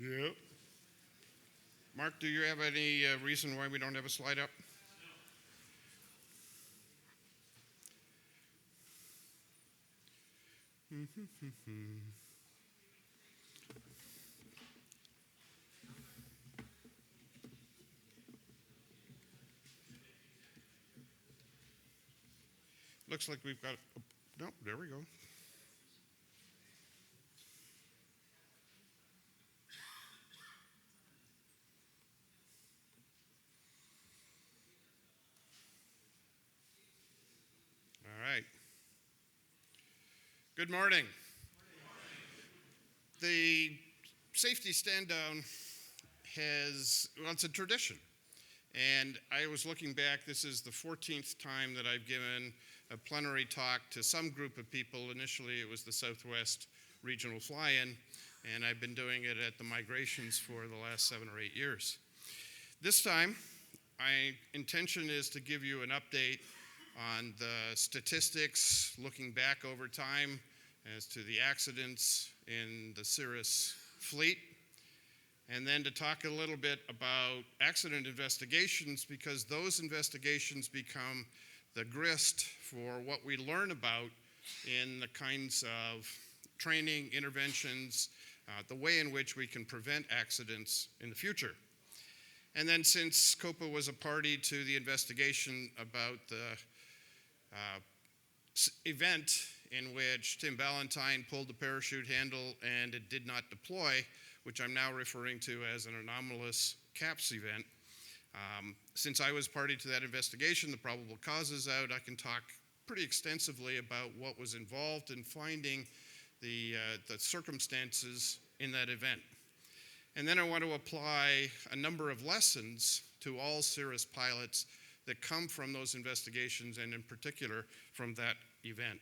Yep. Mark, do you have any reason why we don't have a slide up? Looks like we've got, no, there we go. All right. Good morning. The safety stand down it's a tradition. And I was looking back, this is the 14th time that I've given a plenary talk to some group of people. Initially, it was the Southwest Regional Fly-In, and I've been doing it at the migrations for the last 7 or 8 years. This time, my intention is to give you an update on the statistics, looking back over time as to the accidents in the Cirrus fleet, and then to talk a little bit about accident investigations, because those investigations become the grist for what we learn about in the kinds of training, interventions, the way in which we can prevent accidents in the future. And then, since COPA was a party to the investigation about the event in which Tim Ballantyne pulled the parachute handle and it did not deploy, which I'm now referring to as an anomalous CAPS event. Since I was party to that investigation, the probable causes out, I can talk pretty extensively about what was involved in finding the circumstances in that event. And then I want to apply a number of lessons to all Cirrus pilots that come from those investigations, and in particular from that event.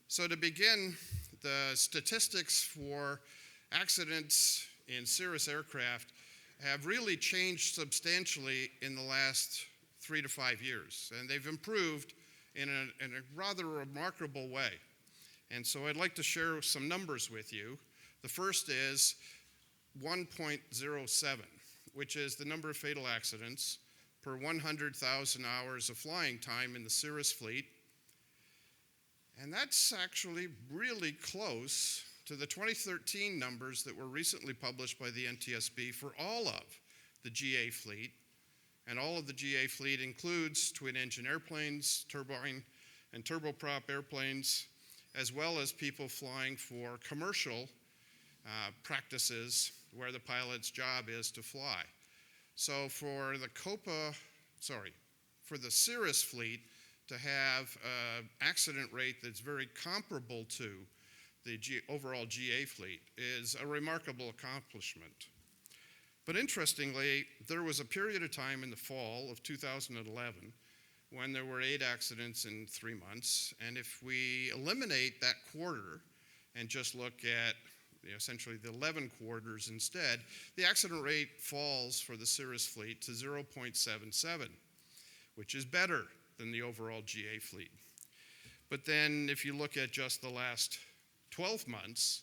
So to begin, the statistics for accidents in Cirrus aircraft have really changed substantially in the last 3 to 5 years, and they've improved in a rather remarkable way. And so I'd like to share some numbers with you. The first is 1.07, which is the number of fatal accidents per 100,000 hours of flying time in the Cirrus fleet. And that's actually really close to the 2013 numbers that were recently published by the NTSB for all of the GA fleet. And all of the GA fleet includes twin-engine airplanes, turbine and turboprop airplanes, as well as people flying for commercial practices where the pilot's job is to fly. So for the Cirrus fleet to have an accident rate that's very comparable to the overall GA fleet is a remarkable accomplishment. But interestingly, there was a period of time in the fall of 2011 when there were 8 accidents in 3 months, and if we eliminate that quarter and just look at essentially the 11 quarters instead, the accident rate falls for the Cirrus fleet to 0.77, which is better than the overall GA fleet. But then if you look at just the last 12 months,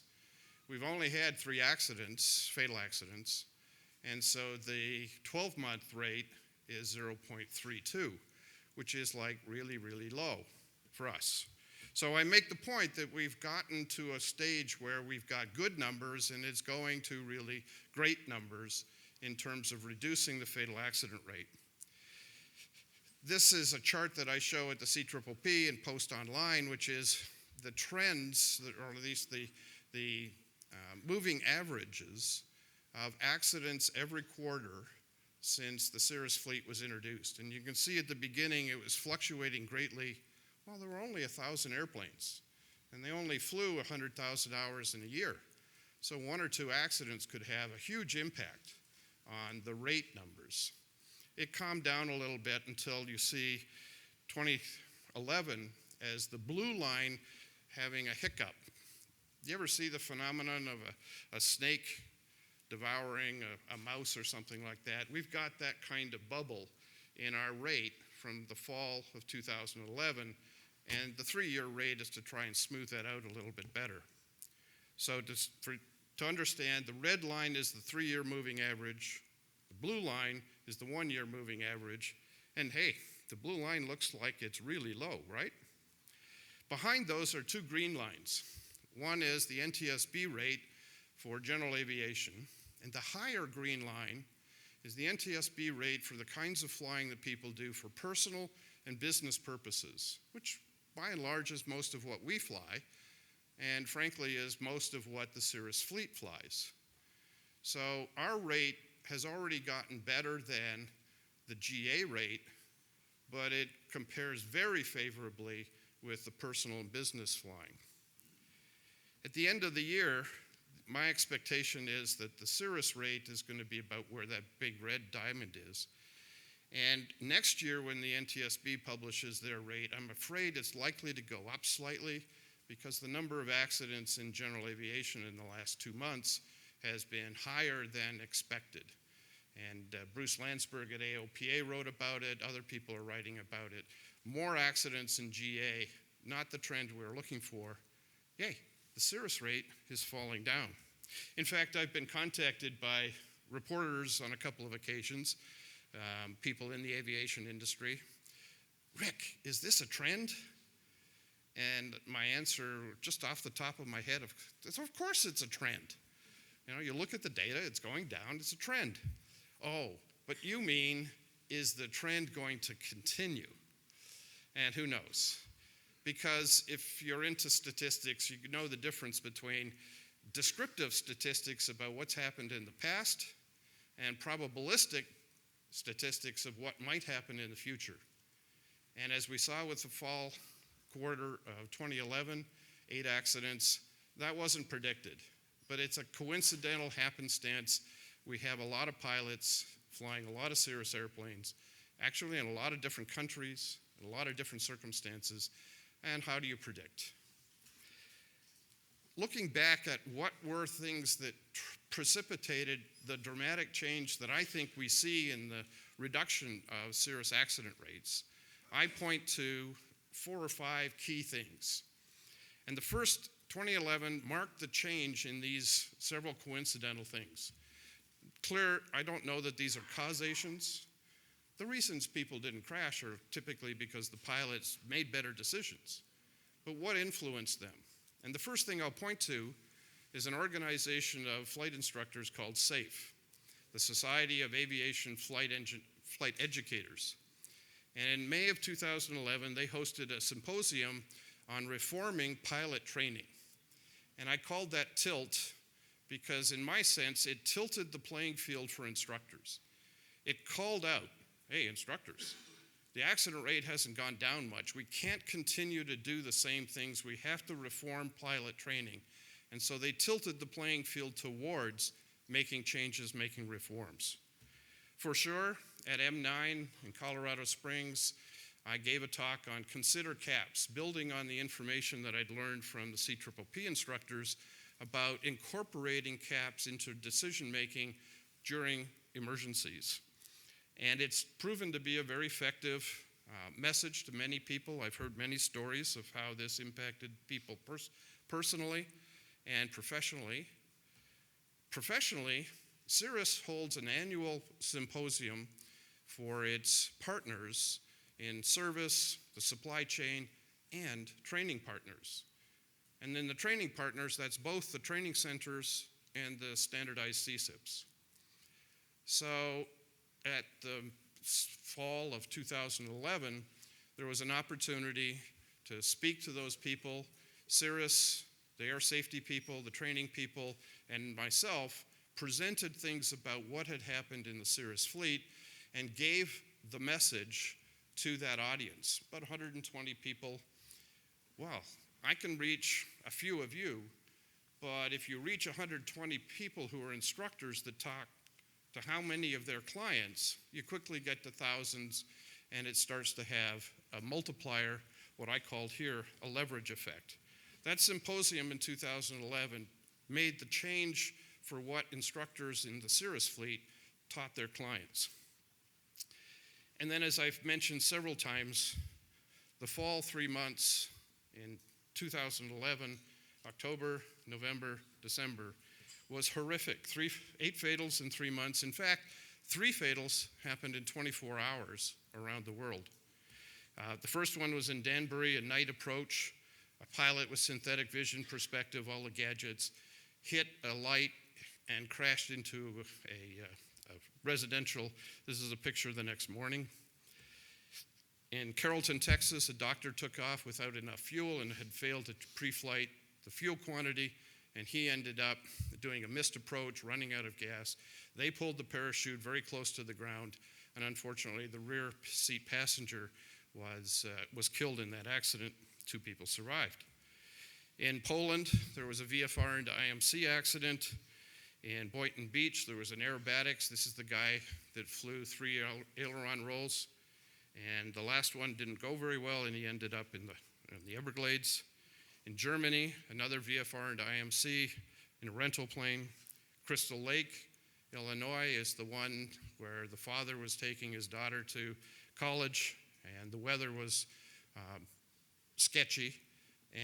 we've only had 3 accidents, fatal accidents, and so the 12-month rate is 0.32, which is like really, really low for us. So I make the point that we've gotten to a stage where we've got good numbers, and it's going to really great numbers in terms of reducing the fatal accident rate. This is a chart that I show at the CPPP and post online, which is the trends, or at least the moving averages of accidents every quarter since the Cirrus fleet was introduced. And you can see at the beginning it was fluctuating greatly. Well, there were only 1,000 airplanes, and they only flew 100,000 hours in a year. So 1 or 2 accidents could have a huge impact on the rate numbers. It calmed down a little bit until you see 2011 as the blue line having a hiccup. You ever see the phenomenon of a snake devouring a mouse or something like that? We've got that kind of bubble in our rate from the fall of 2011, and the 3-year rate is to try and smooth that out a little bit better. So just for To understand, the red line is the 3-year moving average, the blue line is the 1-year moving average, and hey, the blue line looks like it's really low, right? Behind those are 2 green lines. One is the NTSB rate for general aviation, and the higher green line is the NTSB rate for the kinds of flying that people do for personal and business purposes, which by and large is most of what we fly, and frankly is most of what the Cirrus fleet flies. So our rate has already gotten better than the GA rate, but it compares very favorably with the personal and business flying. At the end of the year, my expectation is that the Cirrus rate is going to be about where that big red diamond is. And next year when the NTSB publishes their rate, I'm afraid it's likely to go up slightly because the number of accidents in general aviation in the last 2 months has been higher than expected. And Bruce Landsberg at AOPA wrote about it, other people are writing about it. More accidents in GA, not the trend we're looking for. Yay, the Cirrus rate is falling down. In fact, I've been contacted by reporters on a couple of occasions, people in the aviation industry. Rick, is this a trend? And my answer, just off the top of my head, of course it's a trend. You know, you look at the data, it's going down, it's a trend. Oh, but you mean, is the trend going to continue? And who knows? Because if you're into statistics, you know the difference between descriptive statistics about what's happened in the past and probabilistic statistics of what might happen in the future. And as we saw with the fall quarter of 2011, 8 accidents, that wasn't predicted. But it's a coincidental happenstance. We have a lot of pilots flying a lot of Cirrus airplanes, actually in a lot of different countries, in a lot of different circumstances, and how do you predict? Looking back at what were things that precipitated the dramatic change that I think we see in the reduction of Cirrus accident rates, I point to 4 or 5 key things. And the first, 2011, marked the change in these several coincidental things. Clear, I don't know that these are causations. The reasons people didn't crash are typically because the pilots made better decisions. But what influenced them? And the first thing I'll point to is an organization of flight instructors called SAFE, the Society of Aviation Flight Educators. And in May of 2011, they hosted a symposium on reforming pilot training. And I called that TILT because in my sense, it tilted the playing field for instructors. It called out, hey, instructors, the accident rate hasn't gone down much. We can't continue to do the same things. We have to reform pilot training. And so they tilted the playing field towards making changes, making reforms. For sure, at M9 in Colorado Springs, I gave a talk on consider caps, building on the information that I'd learned from the COPA instructors about incorporating caps into decision-making during emergencies. And it's proven to be a very effective message to many people. I've heard many stories of how this impacted people personally and professionally. Professionally, Cirrus holds an annual symposium for its partners in service, the supply chain, and training partners. And then the training partners, that's both the training centers and the standardized CSIPs. So at the fall of 2011, there was an opportunity to speak to those people. Cirrus, the air safety people, the training people, and myself presented things about what had happened in the Cirrus fleet and gave the message to that audience, about 120 people. Well, I can reach a few of you, but if you reach 120 people who are instructors that talk to how many of their clients, you quickly get to thousands, and it starts to have a multiplier, what I called here a leverage effect. That symposium in 2011 made the change for what instructors in the Cirrus fleet taught their clients. And then, as I've mentioned several times, the fall 3 months in 2011, October, November, December, was horrific. 8 fatals in 3 months. In fact, 3 fatals happened in 24 hours around the world. The first one was in Danbury, a night approach. A pilot with synthetic vision perspective, all the gadgets, hit a light and crashed into a residential. This is a picture the next morning. In Carrollton, Texas, a doctor took off without enough fuel and had failed to pre-flight the fuel quantity, and he ended up doing a missed approach, running out of gas. They pulled the parachute very close to the ground, and unfortunately, the rear seat passenger was killed in that accident. 2 people survived. In Poland, there was a VFR into IMC accident. In Boynton Beach, there was an aerobatics. This is the guy that flew 3 aileron rolls. And the last one didn't go very well, and he ended up in the Everglades. In Germany, another VFR into IMC in a rental plane. Crystal Lake, Illinois is the one where the father was taking his daughter to college, and the weather was sketchy,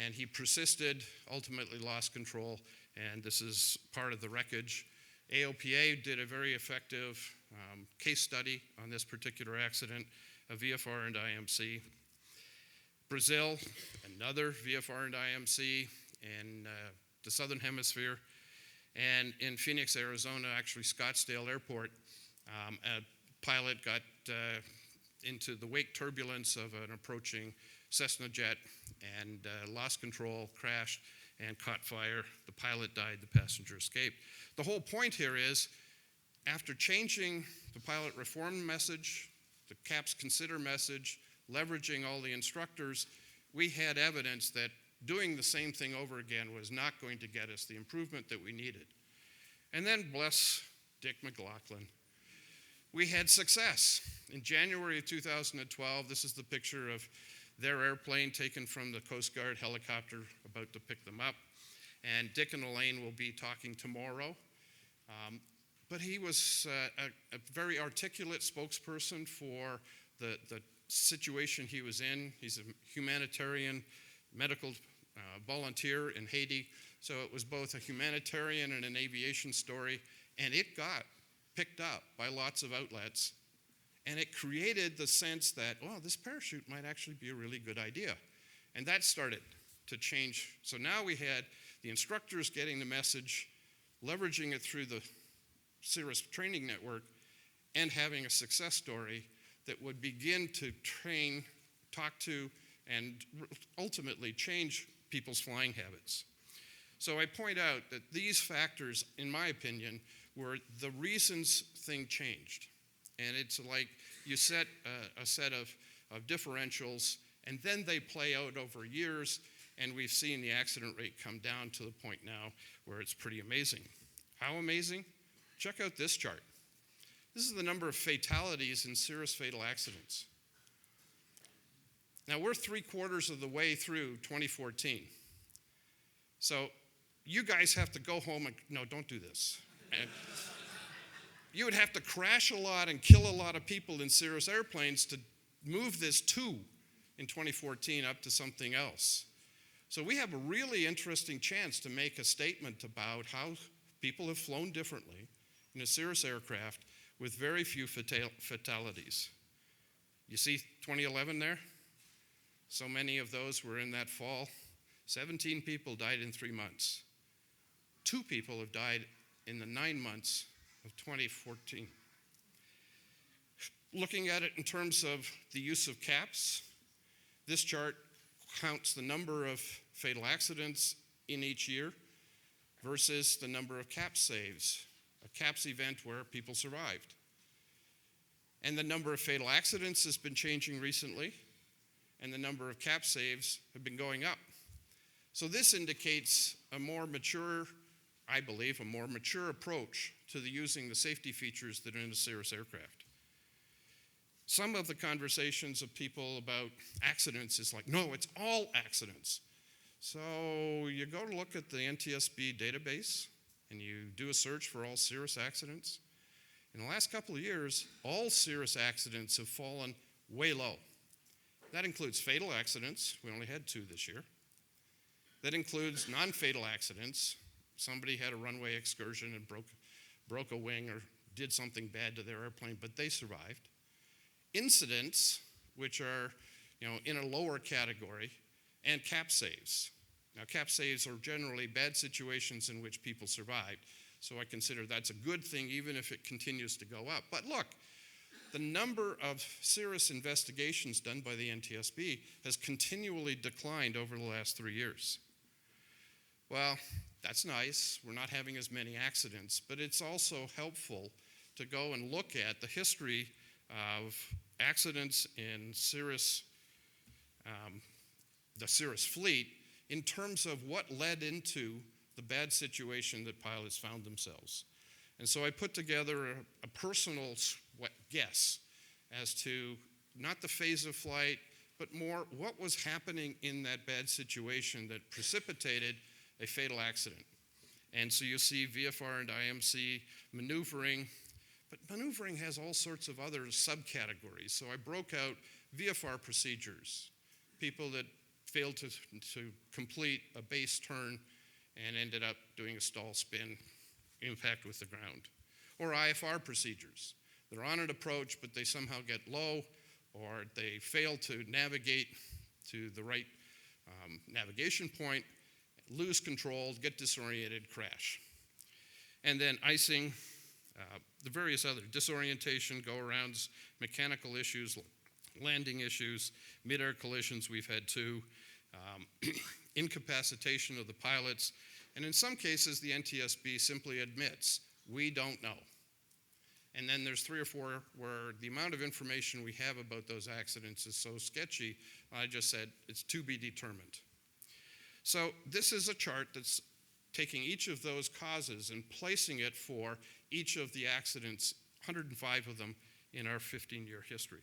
and he persisted, ultimately lost control, and this is part of the wreckage. AOPA did a very effective case study on this particular accident, a VFR and IMC. Brazil, another VFR and IMC in the southern hemisphere. And in Phoenix, Arizona, actually Scottsdale Airport, a pilot got into the wake turbulence of an approaching Cessna jet and lost control, crashed, and caught fire. The pilot died, the passenger escaped. The whole point here is, after changing the pilot reform message, the CAPS Consider message, leveraging all the instructors, we had evidence that doing the same thing over again was not going to get us the improvement that we needed. And then, bless Dick McLaughlin, we had success. In January of 2012, this is the picture of their airplane taken from the Coast Guard helicopter about to pick them up. And Dick and Elaine will be talking tomorrow. But he was a very articulate spokesperson for the situation he was in. He's a humanitarian medical volunteer in Haiti. So it was both a humanitarian and an aviation story. And it got picked up by lots of outlets. And it created the sense that, oh, this parachute might actually be a really good idea. And that started to change. So now we had the instructors getting the message, leveraging it through the Cirrus training network, and having a success story that would begin to train, talk to, and ultimately change people's flying habits. So I point out that these factors, in my opinion, were the reasons things changed. And it's like you set a set of differentials, and then they play out over years, and we've seen the accident rate come down to the point now where it's pretty amazing. How amazing? Check out this chart. This is the number of fatalities in Cirrus fatal accidents. Now, we're 3/4 of the way through 2014. So you guys have to go home and, no, don't do this. And you would have to crash a lot and kill a lot of people in Cirrus airplanes to move this 2 in 2014 up to something else. So we have a really interesting chance to make a statement about how people have flown differently in a Cirrus aircraft with very few fatalities. You see 2011 there? So many of those were in that fall. 17 people died in 3 months. 2 people have died in the 9 months of 2014. Looking at it in terms of the use of CAPS, this chart counts the number of fatal accidents in each year versus the number of CAPS saves, a CAPS event where people survived. And the number of fatal accidents has been changing recently, and the number of CAPS saves have been going up. So this indicates a more mature, I believe, a more mature approach to using the safety features that are in a Cirrus aircraft. Some of the conversations of people about accidents is like, no, it's all accidents. So you go to look at the NTSB database and you do a search for all Cirrus accidents. In the last couple of years, all Cirrus accidents have fallen way low. That includes fatal accidents. We only had 2 this year. That includes non-fatal accidents, somebody had a runway excursion and broke a wing or did something bad to their airplane, but they survived. Incidents, which are in a lower category, and cap saves. Now, cap saves are generally bad situations in which people survived, so I consider that's a good thing even if it continues to go up. But look, the number of serious investigations done by the NTSB has continually declined over the last 3 years. Well, that's nice. We're not having as many accidents, but it's also helpful to go and look at the history of accidents in the Cirrus fleet in terms of what led into the bad situation that pilots found themselves. And so I put together a personal guess as to not the phase of flight, but more what was happening in that bad situation that precipitated a fatal accident. And so you see VFR and IMC maneuvering, but maneuvering has all sorts of other subcategories. So I broke out VFR procedures, people that failed to complete a base turn and ended up doing a stall spin, impact with the ground. Or IFR procedures. They're on an approach, but they somehow get low, or they fail to navigate to the right navigation point, lose control, get disoriented, crash. And then icing, the various other disorientation, go-arounds, mechanical issues, landing issues, mid-air collisions, we've had two, incapacitation of the pilots, and in some cases the NTSB simply admits, we don't know. And then there's 3 or 4 where the amount of information we have about those accidents is so sketchy, I just said it's to be determined. So this is a chart that's taking each of those causes and placing it for each of the accidents, 105 of them in our 15-year history.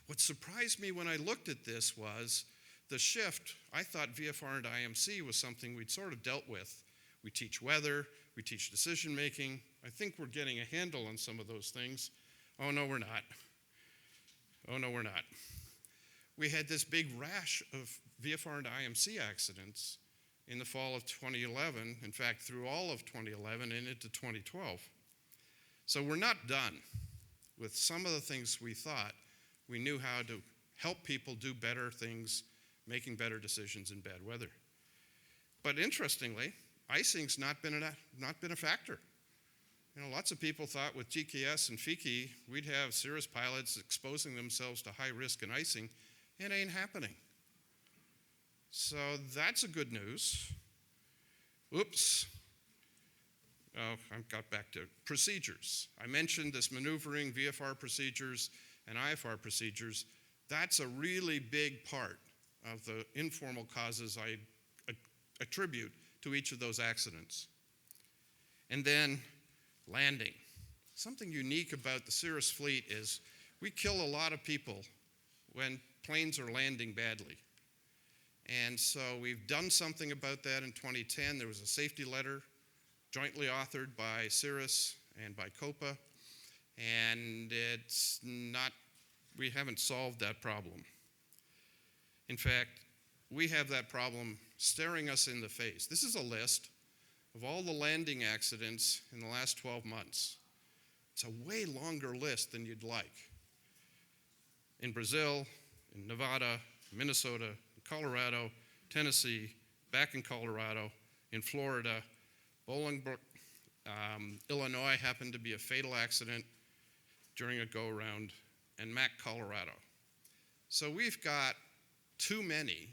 What surprised me when I looked at this was the shift. I thought VFR and IMC was something we'd sort of dealt with. We teach weather, we teach decision making. I think we're getting a handle on some of those things. Oh no, we're not. Oh no, we're not. We had this big rash of VFR and IMC accidents in the fall of 2011, in fact, through all of 2011 and into 2012. So we're not done with some of the things we thought we knew how to help people do better things, making better decisions in bad weather. But interestingly, icing's not been a factor. Lots of people thought with GKS and FIKI, we'd have Cirrus pilots exposing themselves to high risk in icing. It ain't happening. So that's a good news. Oops. Oh, I got back to procedures. I mentioned this maneuvering, VFR procedures, and IFR procedures. That's a really big part of the informal causes I attribute to each of those accidents. And then landing. Something unique about the Cirrus fleet is we kill a lot of people when planes are landing badly. And so we've done something about that in 2010. There was a safety letter jointly authored by Cirrus and by COPA, and we haven't solved that problem. In fact, we have that problem staring us in the face. This is a list of all the landing accidents in the last 12 months. It's a way longer list than you'd like. In Brazil, in Nevada, Minnesota, Colorado, Tennessee, back in Colorado, in Florida, Bolingbrook, Illinois happened to be a fatal accident during a go-around, and Mac, Colorado. So we've got too many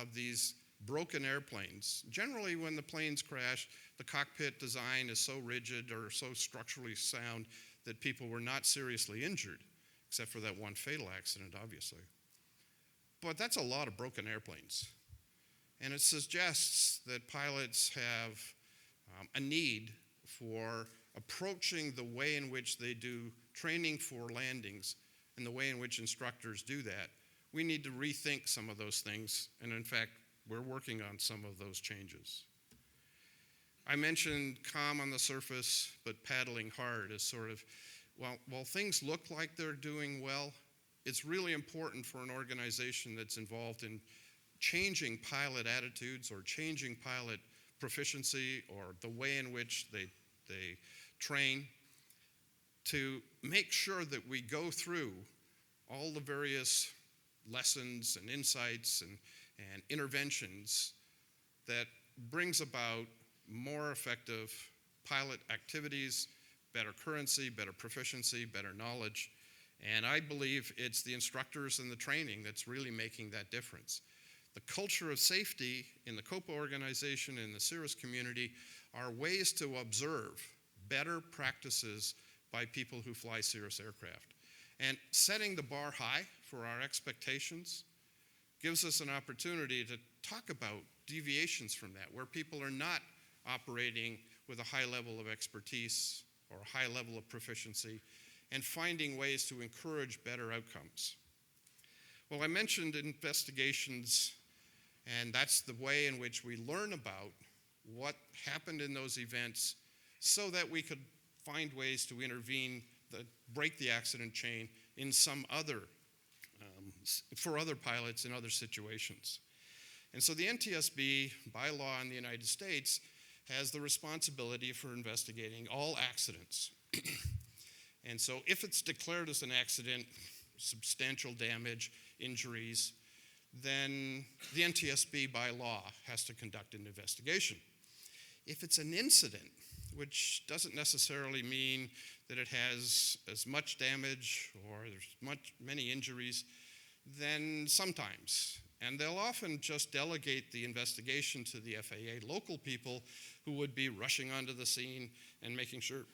of these broken airplanes. Generally, when the planes crash, the cockpit design is so rigid or so structurally sound that people were not seriously injured, except for that one fatal accident, obviously. But that's a lot of broken airplanes. And it suggests that pilots have a need for approaching the way in which they do training for landings and the way in which instructors do that. We need to rethink some of those things, and in fact, we're working on some of those changes. I mentioned calm on the surface, but paddling hard is sort of, while things look like they're doing well, it's really important for an organization that's involved in changing pilot attitudes or changing pilot proficiency or the way in which they train, to make sure that we go through all the various lessons and insights and interventions that brings about more effective pilot activities, better currency, better proficiency, better knowledge. And I believe it's the instructors and the training that's really making that difference. The culture of safety in the COPA organization and the Cirrus community are ways to observe better practices by people who fly Cirrus aircraft. And setting the bar high for our expectations gives us an opportunity to talk about deviations from that, where people are not operating with a high level of expertise or a high level of proficiency, and finding ways to encourage better outcomes. Well, I mentioned investigations, and that's the way in which we learn about what happened in those events so that we could find ways to intervene, break the accident chain in some other, for other pilots in other situations. And so the NTSB, by law in the United States, has the responsibility for investigating all accidents. And so if it's declared as an accident, substantial damage, injuries, then the NTSB by law has to conduct an investigation. If it's an incident, which doesn't necessarily mean that it has as much damage or there's many injuries, then sometimes. And they'll often just delegate the investigation to the FAA local people who would be rushing onto the scene and making sure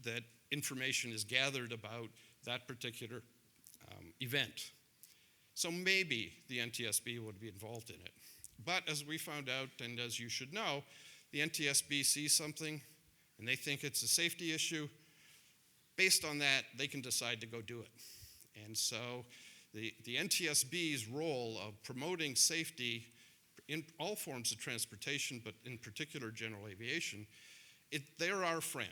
that information is gathered about that particular event. So maybe the NTSB would be involved in it. But as we found out, and as you should know, the NTSB sees something and they think it's a safety issue. Based on that, they can decide to go do it. And so the NTSB's role of promoting safety in all forms of transportation, but in particular general aviation, they're our friend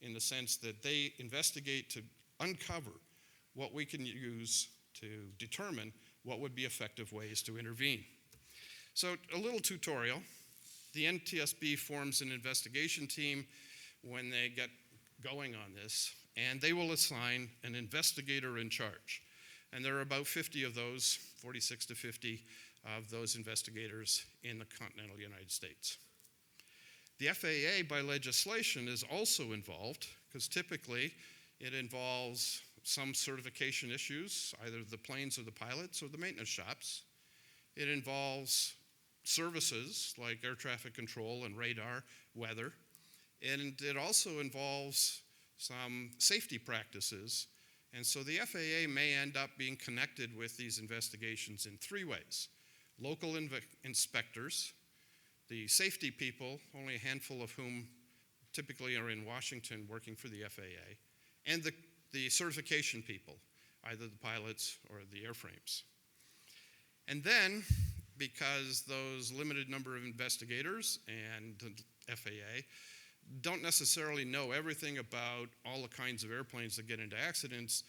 in the sense that they investigate to uncover what we can use to determine what would be effective ways to intervene. So a little tutorial. The NTSB forms an investigation team when they get going on this, and they will assign an investigator in charge. And there are about 50 of those, 46 to 50 of those investigators in the continental United States. The FAA, by legislation, is also involved, because typically it involves some certification issues, either the planes or the pilots or the maintenance shops. It involves services like air traffic control and radar, weather. And it also involves some safety practices. And so the FAA may end up being connected with these investigations in three ways. Local inspectors, the safety people, only a handful of whom typically are in Washington working for the FAA, and the certification people, either the pilots or the airframes. And then, because those limited number of investigators and the FAA don't necessarily know everything about all the kinds of airplanes that get into accidents,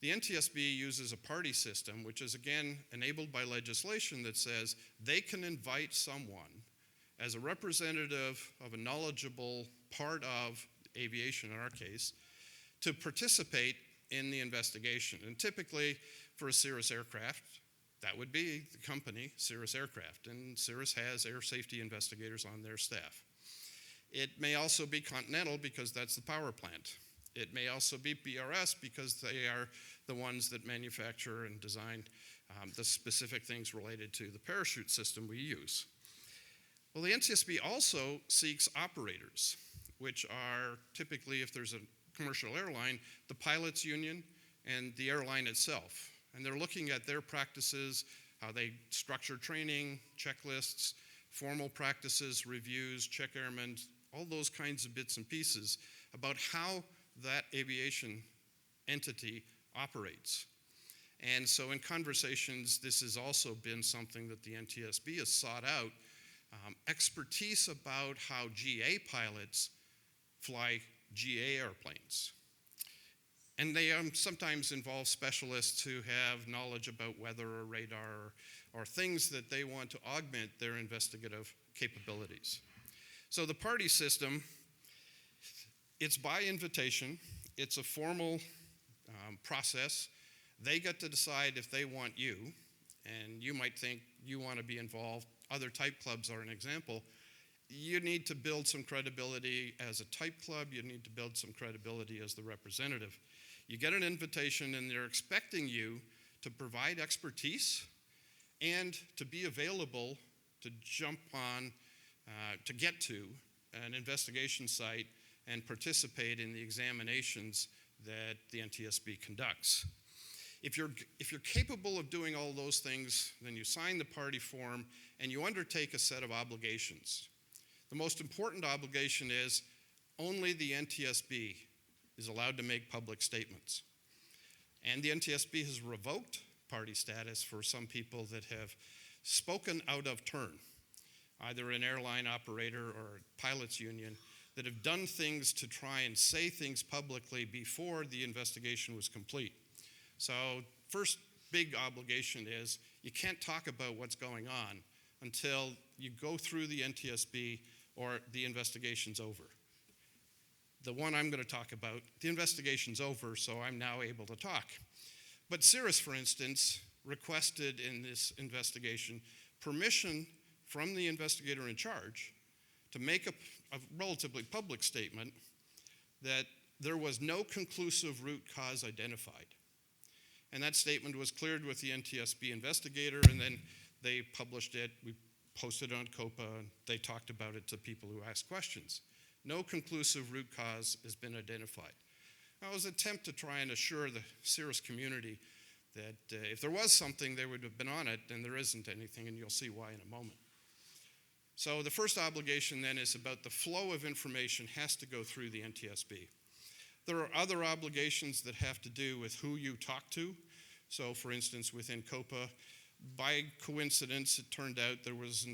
the NTSB uses a party system, which is again enabled by legislation that says they can invite someone as a representative of a knowledgeable part of aviation, in our case, to participate in the investigation. And typically for a Cirrus aircraft, that would be the company, Cirrus Aircraft, and Cirrus has air safety investigators on their staff. It may also be Continental because that's the power plant. It may also be BRS because they are the ones that manufacture and design the specific things related to the parachute system we use. Well, the NTSB also seeks operators, which are typically, if there's a commercial airline, the pilots union and the airline itself. And they're looking at their practices, how they structure training, checklists, formal practices, reviews, check airmen, all those kinds of bits and pieces about how that aviation entity operates. And so in conversations, this has also been something that the NTSB has sought out, expertise about how GA pilots fly GA airplanes. And they sometimes involve specialists who have knowledge about weather or radar or things that they want to augment their investigative capabilities. So the party system, it's by invitation. It's a formal process. They get to decide if they want you, and you might think you want to be involved. Other type clubs are an example. You need to build some credibility as a type club. You need to build some credibility as the representative. You get an invitation, and they're expecting you to provide expertise and to be available to jump on, to get to an investigation site and participate in the examinations that the NTSB conducts. If you're capable of doing all those things, then you sign the party form and you undertake a set of obligations. The most important obligation is only the NTSB is allowed to make public statements. And the NTSB has revoked party status for some people that have spoken out of turn, either an airline operator or a pilots union, that have done things to try and say things publicly before the investigation was complete. So first big obligation is you can't talk about what's going on until you go through the NTSB or the investigation's over. The one I'm going to talk about, the investigation's over, so I'm now able to talk. But Cirrus, for instance, requested in this investigation permission from the investigator in charge to make a relatively public statement that there was no conclusive root cause identified. And that statement was cleared with the NTSB investigator, and then they published it. We posted it on COPA, and they talked about it to people who asked questions. No conclusive root cause has been identified. Now, it was an attempt to try and assure the Cirrus community that if there was something, they would have been on it, and there isn't anything, and you'll see why in a moment. So the first obligation then is about the flow of information has to go through the NTSB. There are other obligations that have to do with who you talk to. So for instance, within COPA, by coincidence, it turned out there was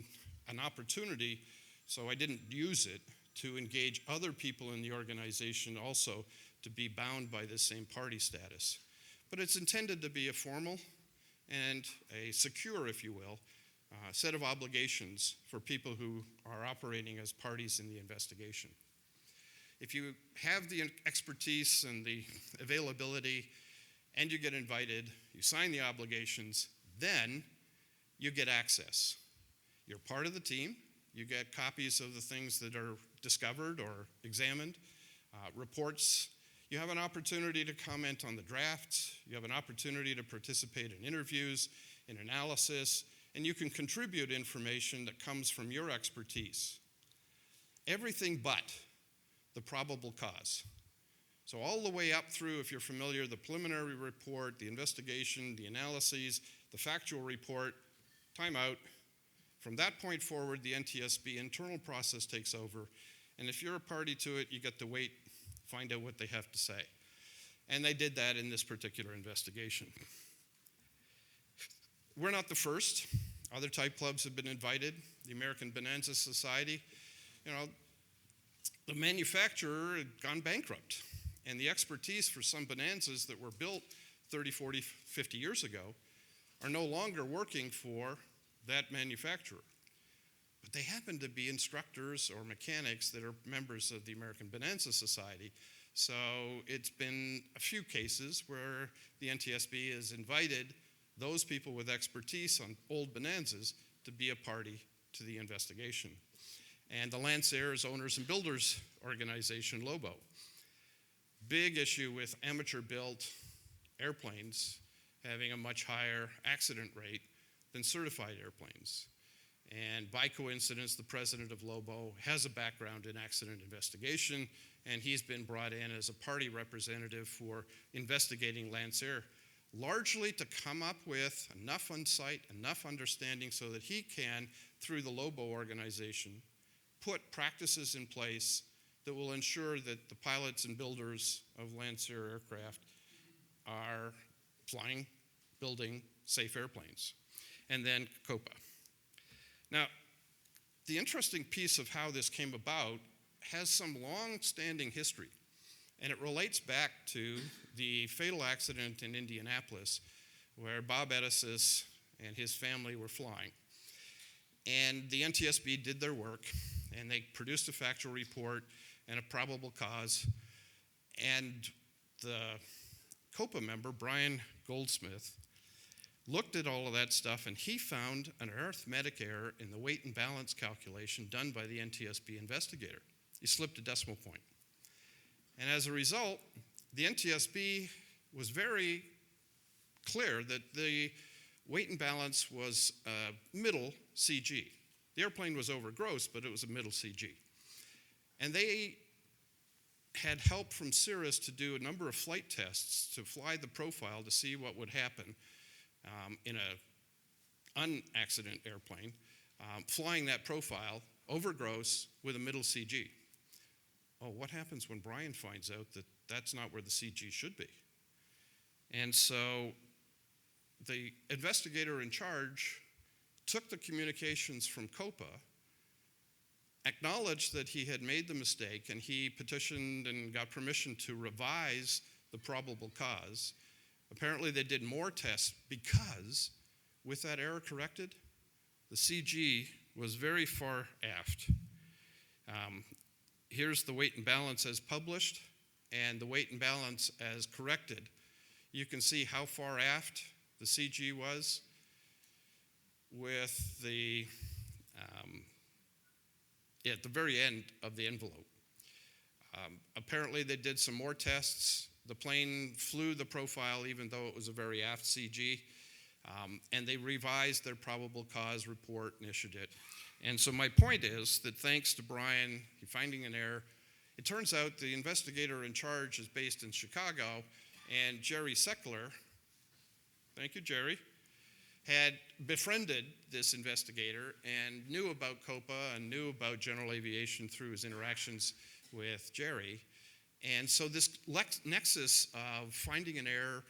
an opportunity, so I didn't use it, to engage other people in the organization also to be bound by the same party status. But it's intended to be a formal and a secure, if you will, set of obligations for people who are operating as parties in the investigation. If you have the expertise and the availability and you get invited, you sign the obligations, then you get access. You're part of the team. You get copies of the things that are discovered or examined, reports. You have an opportunity to comment on the drafts. You have an opportunity to participate in interviews, in analysis, and you can contribute information that comes from your expertise. Everything but the probable cause. So all the way up through, if you're familiar, the preliminary report, the investigation, the analyses, the factual report, timeout. From that point forward, the NTSB internal process takes over, and if you're a party to it, you get to wait, find out what they have to say. And they did that in this particular investigation. We're not the first. Other type clubs have been invited. The American Bonanza Society, the manufacturer had gone bankrupt, and the expertise for some bonanzas that were built 30, 40, 50 years ago are no longer working for that manufacturer. But they happen to be instructors or mechanics that are members of the American Bonanza Society. So it's been a few cases where the NTSB has invited those people with expertise on old bonanzas to be a party to the investigation. And the Lancers Owners and Builders Organization, LOBO. Big issue with amateur-built airplanes having a much higher accident rate than certified airplanes. And by coincidence, the president of LOBO has a background in accident investigation, and he's been brought in as a party representative for investigating Lancer, largely to come up with enough insight, enough understanding so that he can, through the LOBO organization, put practices in place that will ensure that the pilots and builders of Lancer aircraft are flying, building safe airplanes. And then COPA. Now, the interesting piece of how this came about has some long-standing history, and it relates back to the fatal accident in Indianapolis where Bob Edisis and his family were flying. And the NTSB did their work, and they produced a factual report and a probable cause. And the COPA member, Brian Goldsmith, looked at all of that stuff, and he found an arithmetic error in the weight and balance calculation done by the NTSB investigator. He slipped a decimal point. And as a result, the NTSB was very clear that the weight and balance was middle CG. The airplane was over gross, but it was a middle CG. And they had help from Cirrus to do a number of flight tests to fly the profile to see what would happen in an unaccident airplane, flying that profile over gross with a middle CG. Oh, what happens when Brian finds out that that's not where the CG should be? And so the investigator in charge took the communications from COPA, acknowledged that he had made the mistake, and he petitioned and got permission to revise the probable cause. Apparently they did more tests because with that error corrected, the CG was very far aft. Here's the weight and balance as published and the weight and balance as corrected. You can see how far aft the CG was with the at the very end of the envelope. Apparently they did some more tests. The plane flew the profile even though it was a very aft CG, and they revised their probable cause report and issued it. And so my point is that thanks to Brian finding an error, it turns out the investigator in charge is based in Chicago, and Jerry Seckler, thank you, Jerry, had befriended this investigator and knew about COPA and knew about general aviation through his interactions with Jerry. And so this nexus of finding an error,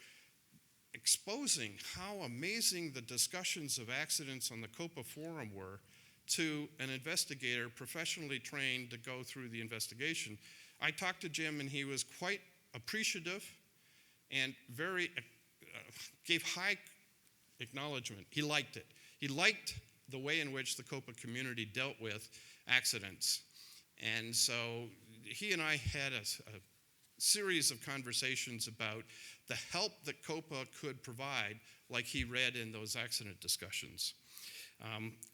exposing how amazing the discussions of accidents on the COPA forum were to an investigator professionally trained to go through the investigation. I talked to Jim and he was quite appreciative and very, gave high acknowledgement. He liked it. He liked the way in which the COPA community dealt with accidents. And so he and I had a series of conversations about the help that COPA could provide, like he read in those accident discussions.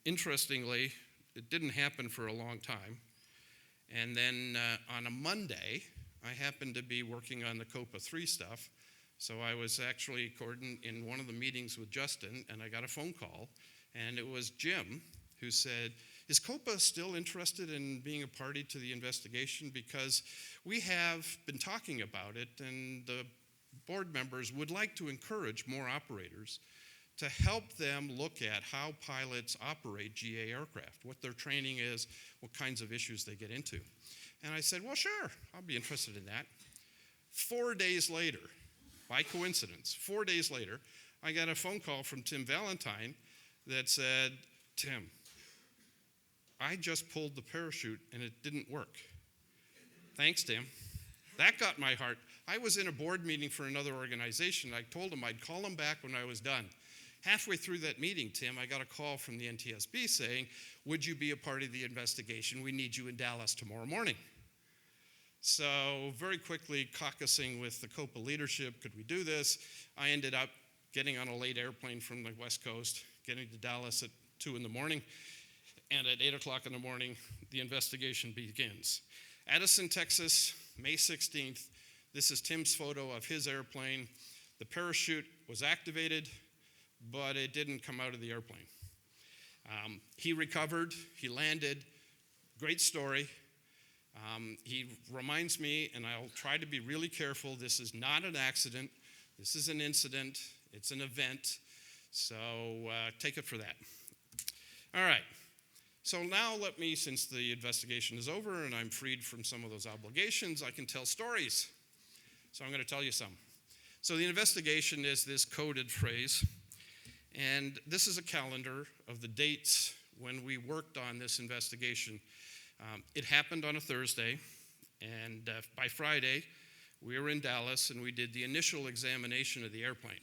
Interestingly, it didn't happen for a long time. And then on a Monday, I happened to be working on the COPA 3 stuff. So I was actually in one of the meetings with Justin, and I got a phone call, and it was Jim who said, is COPA still interested in being a party to the investigation? Because we have been talking about it, and the board members would like to encourage more operators to help them look at how pilots operate GA aircraft, what their training is, what kinds of issues they get into. And I said, well, sure, I'll be interested in that. 4 days later, by coincidence, 4 days later, I got a phone call from Tim Valentine that said, Tim, I just pulled the parachute and it didn't work. Thanks, Tim. That got my heart. I was in a board meeting for another organization. I told him I'd call him back when I was done. Halfway through that meeting, Tim, I got a call from the NTSB saying, would you be a part of the investigation? We need you in Dallas tomorrow morning. So very quickly caucusing with the COPA leadership, could we do this? I ended up getting on a late airplane from the West Coast, getting to Dallas at 2 in the morning, and at 8 o'clock in the morning, the investigation begins. Addison, Texas, May 16th. This is Tim's photo of his airplane. The parachute was activated, but it didn't come out of the airplane. He recovered, he landed, great story. He reminds me, and I'll try to be really careful, this is not an accident, this is an incident, it's an event, so take it for that. All right, so now let me, since the investigation is over and I'm freed from some of those obligations, I can tell stories. So I'm going to tell you some. So the investigation is this coded phrase, and this is a calendar of the dates when we worked on this investigation. It happened on a Thursday, and by Friday, we were in Dallas, and we did the initial examination of the airplane.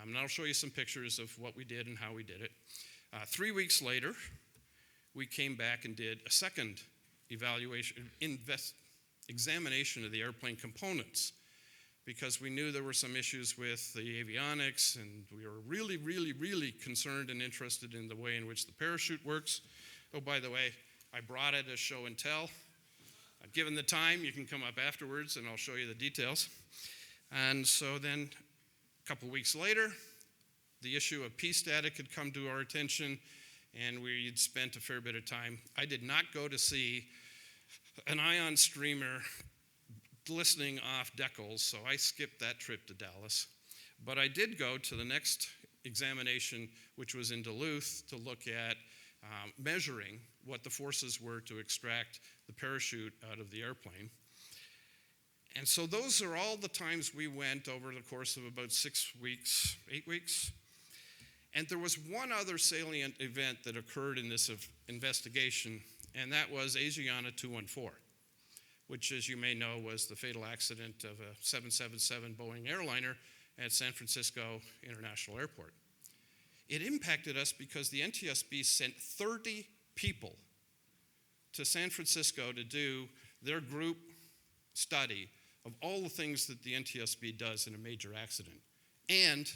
And I'll show you some pictures of what we did and how we did it. 3 weeks later, we came back and did a second examination of the airplane components, because we knew there were some issues with the avionics, and we were really, really, really concerned and interested in the way in which the parachute works. Oh, by the way, I brought it as show and tell. Given the time, you can come up afterwards and I'll show you the details. And so then a couple weeks later, the issue of P-static had come to our attention, and we'd spent a fair bit of time. I did not go to see an ion streamer glistening off decals, so I skipped that trip to Dallas. But I did go to the next examination, which was in Duluth, to look at measuring what the forces were to extract the parachute out of the airplane. And so those are all the times we went over the course of about 6 weeks, 8 weeks. And there was one other salient event that occurred in this investigation, and that was Asiana 214, which, as you may know, was the fatal accident of a 777 Boeing airliner at San Francisco International Airport. It impacted us because the NTSB sent 30 people to San Francisco to do their group study of all the things that the NTSB does in a major accident. And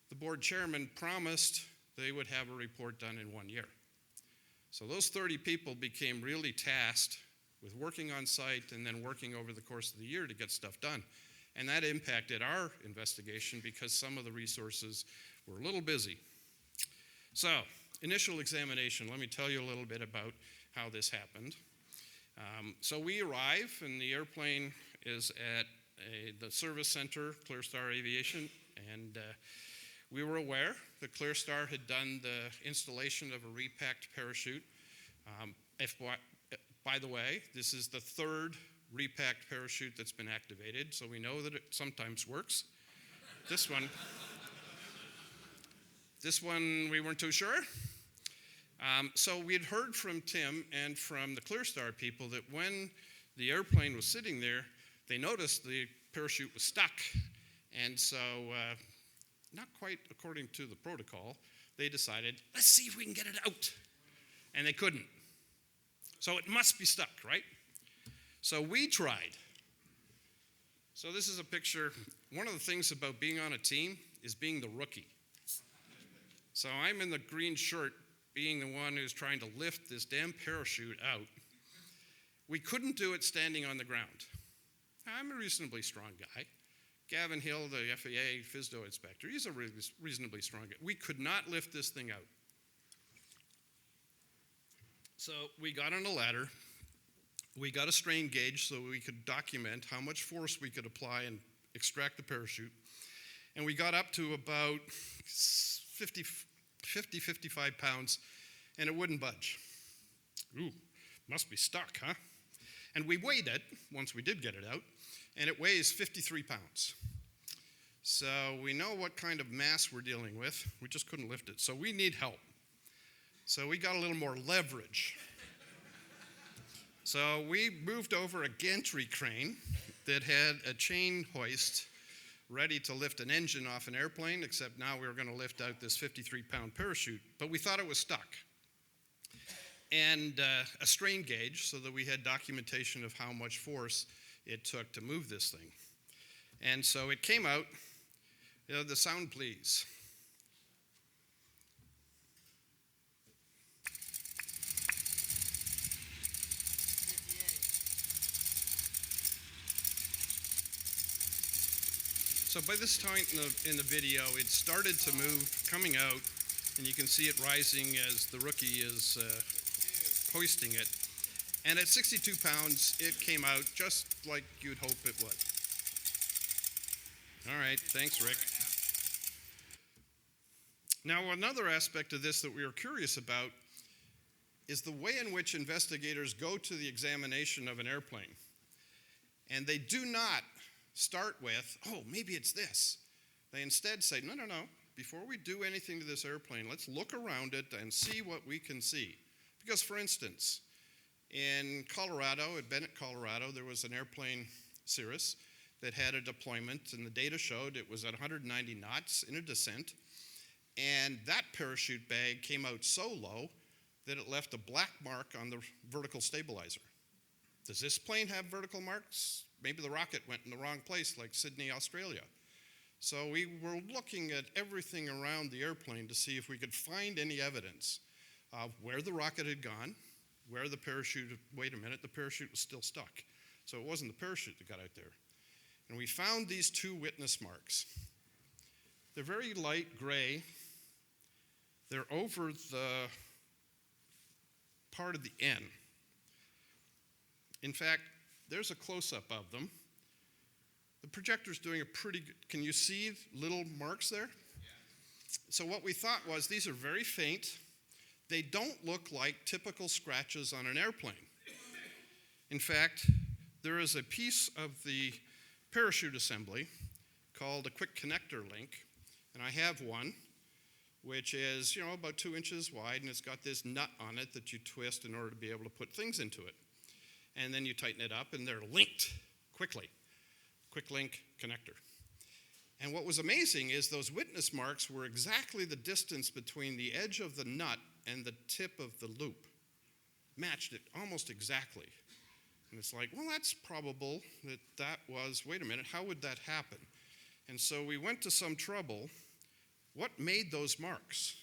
the board chairman promised they would have a report done in 1 year. So those 30 people became really tasked with working on site and then working over the course of the year to get stuff done. And that impacted our investigation because some of the resources were a little busy. So, initial examination, let me tell you a little bit about how this happened. So we arrive, and the airplane is at the service center, ClearStar Aviation, and we were aware that ClearStar had done the installation of a repacked parachute. By the way, this is the third repacked parachute that's been activated, so we know that it sometimes works. This one we weren't too sure. So we had heard from Tim and from the ClearStar people that when the airplane was sitting there, they noticed the parachute was stuck. And so, not quite according to the protocol, they decided, let's see if we can get it out. And they couldn't. So it must be stuck, right? So we tried. So this is a picture. One of the things about being on a team is being the rookie. So I'm in the green shirt, being the one who's trying to lift this damn parachute out. We couldn't do it standing on the ground. I'm a reasonably strong guy. Gavin Hill, the FAA FSDO inspector, he's a reasonably strong guy. We could not lift this thing out. So we got on a ladder. We got a strain gauge so we could document how much force we could apply and extract the parachute. And we got up to about 55 pounds, and it wouldn't budge. Ooh, must be stuck, huh? And we weighed it, once we did get it out, and it weighs 53 pounds. So we know what kind of mass we're dealing with. We just couldn't lift it, so we need help. So we got a little more leverage. So we moved over a gantry crane that had a chain hoist ready to lift an engine off an airplane, except now we were going to lift out this 53-pound parachute, but we thought it was stuck. And a strain gauge so that we had documentation of how much force it took to move this thing. And so it came out. The sound, please. So by this time in the video, it started to move, coming out, and you can see it rising as the rookie is hoisting it. And at 62 pounds, it came out just like you'd hope it would. All right, thanks, Rick. Now, another aspect of this that we were curious about is the way in which investigators go to the examination of an airplane. And they do not start with, oh, maybe it's this. They instead say, no, before we do anything to this airplane, let's look around it and see what we can see. Because, for instance, in Colorado, at Bennett, Colorado, there was an airplane, Cirrus, that had a deployment, and the data showed it was at 190 knots in a descent, and that parachute bag came out so low that it left a black mark on the vertical stabilizer. Does this plane have vertical marks? Maybe the rocket went in the wrong place, like Sydney, Australia. So we were looking at everything around the airplane to see if we could find any evidence of where the rocket had gone, where the parachute, wait a minute, the parachute was still stuck. So it wasn't the parachute that got out there. And we found these two witness marks. They're very light gray. They're over the part of the N. In fact, there's a close-up of them. The projector's doing a pretty good, can you see little marks there? Yeah. So what we thought was these are very faint. They don't look like typical scratches on an airplane. In fact, there is a piece of the parachute assembly called a quick connector link, and I have one, which is, about 2 inches wide, and it's got this nut on it that you twist in order to be able to put things into it. And then you tighten it up, and they're linked quickly. Quick link connector. And what was amazing is those witness marks were exactly the distance between the edge of the nut and the tip of the loop. Matched it almost exactly. And it's like, well, that's probable that was, wait a minute, how would that happen? And so we went to some trouble. What made those marks?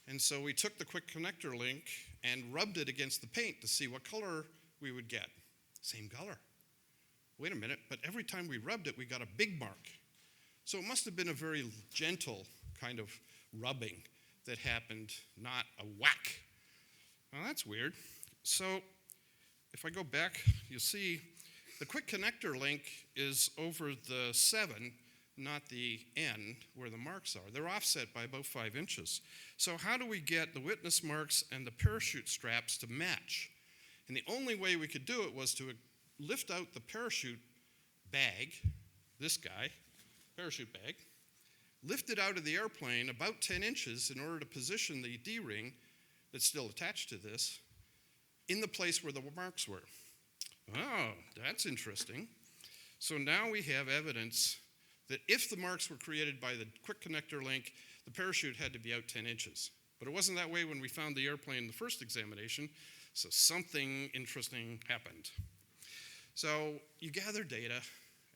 And so we took the quick connector link and rubbed it against the paint to see what color we would get. Same color. Wait a minute, but every time we rubbed it, we got a big mark. So it must have been a very gentle kind of rubbing that happened, not a whack. Well, that's weird. So if I go back, you'll see the quick connector link is over the 7, not the N, where the marks are. They're offset by about 5 inches. So how do we get the witness marks and the parachute straps to match? And the only way we could do it was to lift out the parachute bag, this guy, parachute bag, lift it out of the airplane about 10 inches in order to position the D-ring that's still attached to this in the place where the marks were. Oh, that's interesting. So now we have evidence that if the marks were created by the quick connector link, the parachute had to be out 10 inches. But it wasn't that way when we found the airplane in the first examination, so something interesting happened. So you gather data,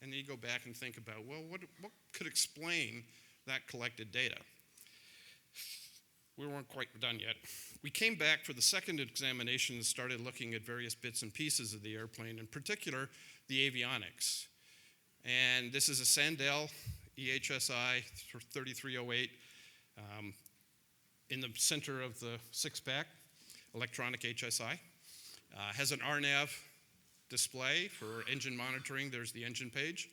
and then you go back and think about, well, what could explain that collected data? We weren't quite done yet. We came back for the second examination and started looking at various bits and pieces of the airplane, in particular, the avionics. And this is a Sandell EHSI 3308 in the center of the six-pack, electronic HSI. Has an RNAV display for engine monitoring. There's the engine page.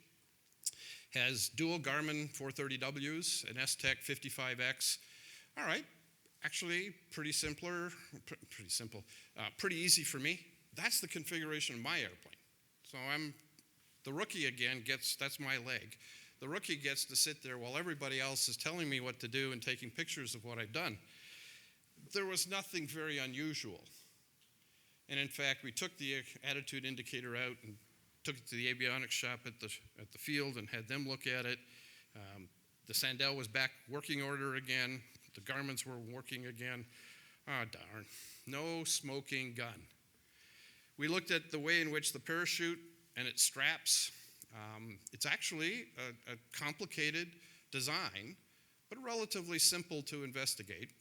Has dual Garmin 430Ws, an S-Tech 55X. All right, actually pretty simple, pretty easy for me. That's the configuration of my airplane. So the rookie again that's my leg. The rookie gets to sit there while everybody else is telling me what to do and taking pictures of what I've done. There was nothing very unusual. And in fact, we took the attitude indicator out and took it to the avionics shop at the field and had them look at it. The Sandell was back working order again. The Garmins were working again. Ah, darn. No smoking gun. We looked at the way in which the parachute and its straps, it's actually a complicated design, but relatively simple to investigate.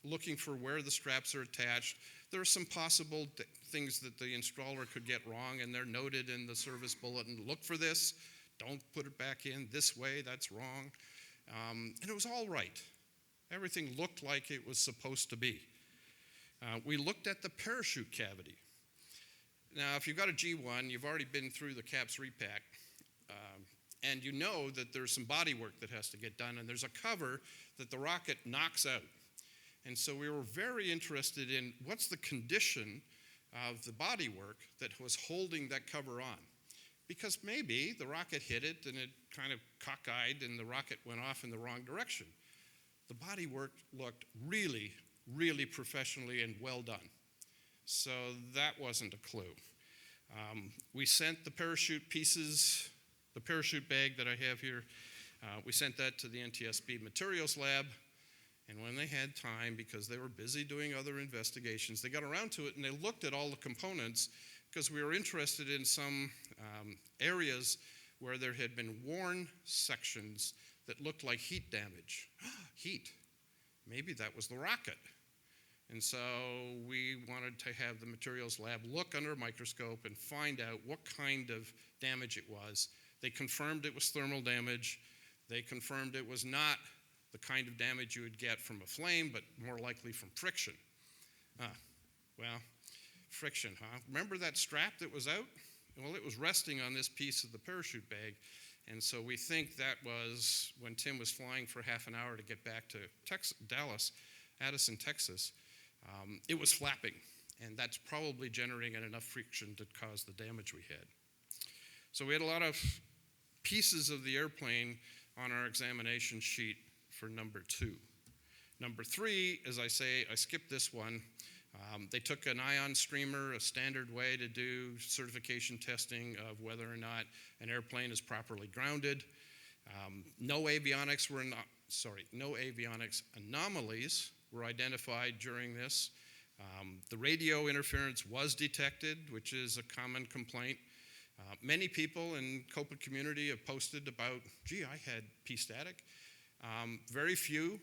Looking for where the straps are attached. There are some possible things that the installer could get wrong, and they're noted in the service bulletin. Look for this. Don't put it back in this way. That's wrong. And it was all right. Everything looked like it was supposed to be. We looked at the parachute cavity. Now, if you've got a G1, you've already been through the CAPS repack, and you know that there's some body work that has to get done, and there's a cover that the rocket knocks out. And so we were very interested in what's the condition of the bodywork that was holding that cover on. Because maybe the rocket hit it and it kind of cockeyed and the rocket went off in the wrong direction. The bodywork looked really, really professionally and well done. So that wasn't a clue. We sent the parachute pieces, the parachute bag that I have here, we sent that to the NTSB materials lab. And when they had time, because they were busy doing other investigations, they got around to it and they looked at all the components because we were interested in some areas where there had been worn sections that looked like heat damage. Heat. Maybe that was the rocket. And so we wanted to have the materials lab look under a microscope and find out what kind of damage it was. They confirmed it was thermal damage. They confirmed it was not the kind of damage you would get from a flame, but more likely from friction. Well, friction, huh? Remember that strap that was out? Well, it was resting on this piece of the parachute bag, and so we think that was when Tim was flying for half an hour to get back to Addison, Texas. It was flapping, and that's probably generating enough friction to cause the damage we had. So we had a lot of pieces of the airplane on our examination sheet for number 2. Number 3, as I say, I skipped this one. They took an ion streamer, a standard way to do certification testing of whether or not an airplane is properly grounded. No avionics anomalies were identified during this. The radio interference was detected, which is a common complaint. Many people in COPA community have posted about, gee, I had P-static. Very few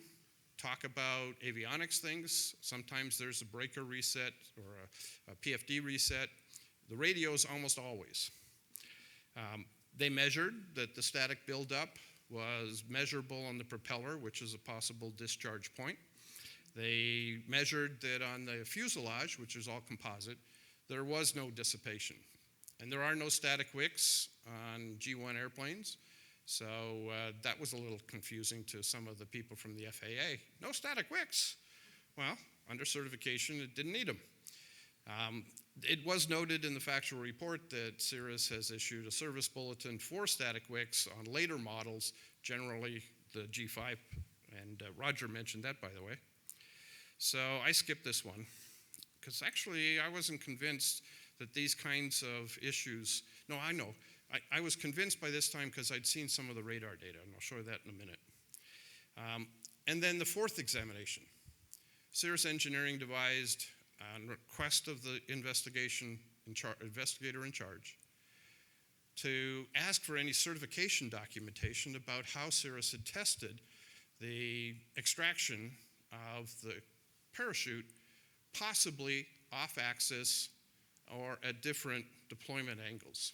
talk about avionics things. Sometimes there's a breaker reset or a PFD reset. The radios almost always. They measured that the static buildup was measurable on the propeller, which is a possible discharge point. They measured that on the fuselage, which is all composite, there was no dissipation. And there are no static wicks on G1 airplanes. So that was a little confusing to some of the people from the FAA. No static wicks. Well, under certification, it didn't need them. It was noted in the factual report that Cirrus has issued a service bulletin for static wicks on later models, generally the G5, and Roger mentioned that, by the way. So I skipped this one, because actually I wasn't convinced that these kinds of issues, no, I know. I was convinced by this time because I'd seen some of the radar data, and I'll show you that in a minute. And then the 4th examination. Cirrus Engineering devised, on request of the investigator in charge, to ask for any certification documentation about how Cirrus had tested the extraction of the parachute, possibly off-axis or at different deployment angles.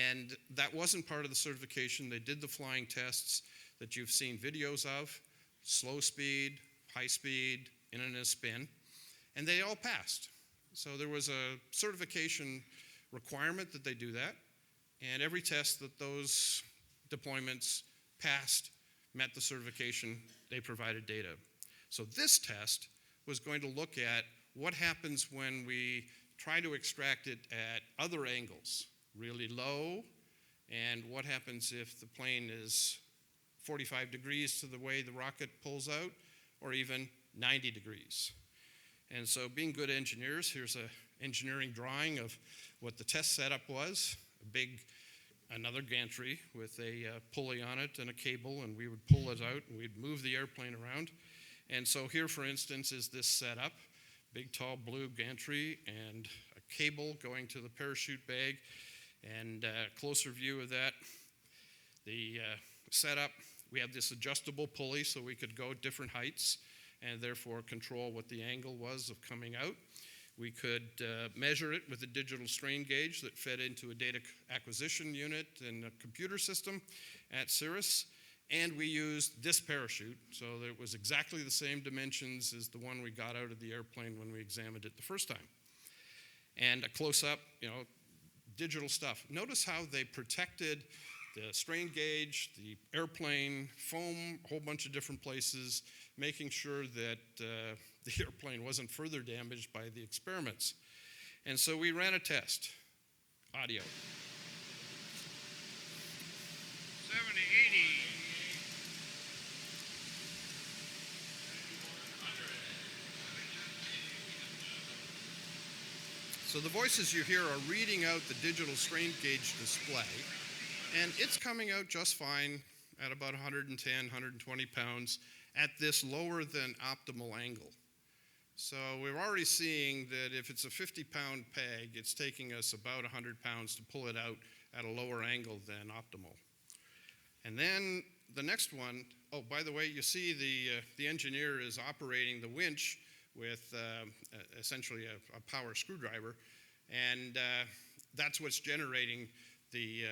And that wasn't part of the certification. They did the flying tests that you've seen videos of, slow speed, high speed, in and a spin, and they all passed. So there was a certification requirement that they do that, and every test that those deployments passed met the certification. They provided data. So this test was going to look at what happens when we try to extract it at other angles, really low, and what happens if the plane is 45 degrees to the way the rocket pulls out, or even 90 degrees. And so being good engineers, here's an engineering drawing of what the test setup was, another gantry with a pulley on it and a cable, and we would pull it out and we'd move the airplane around. And so here, for instance, is this setup, big tall blue gantry and a cable going to the parachute bag, and a closer view of that. The setup, we have this adjustable pulley so we could go at different heights and therefore control what the angle was of coming out. We could measure it with a digital strain gauge that fed into a data acquisition unit and a computer system at Cirrus. And we used this parachute, so that it was exactly the same dimensions as the one we got out of the airplane when we examined it the first time. And a close-up, digital stuff. Notice how they protected the strain gauge, the airplane, foam, a whole bunch of different places, making sure that the airplane wasn't further damaged by the experiments. And so we ran a test. Audio. 70, 80. So the voices you hear are reading out the digital strain gauge display, and it's coming out just fine at about 110, 120 pounds, at this lower than optimal angle. So we're already seeing that if it's a 50-pound peg, it's taking us about 100 pounds to pull it out at a lower angle than optimal. And then the next one, oh, by the way, you see the engineer is operating the winch with essentially a power screwdriver, and that's what's generating the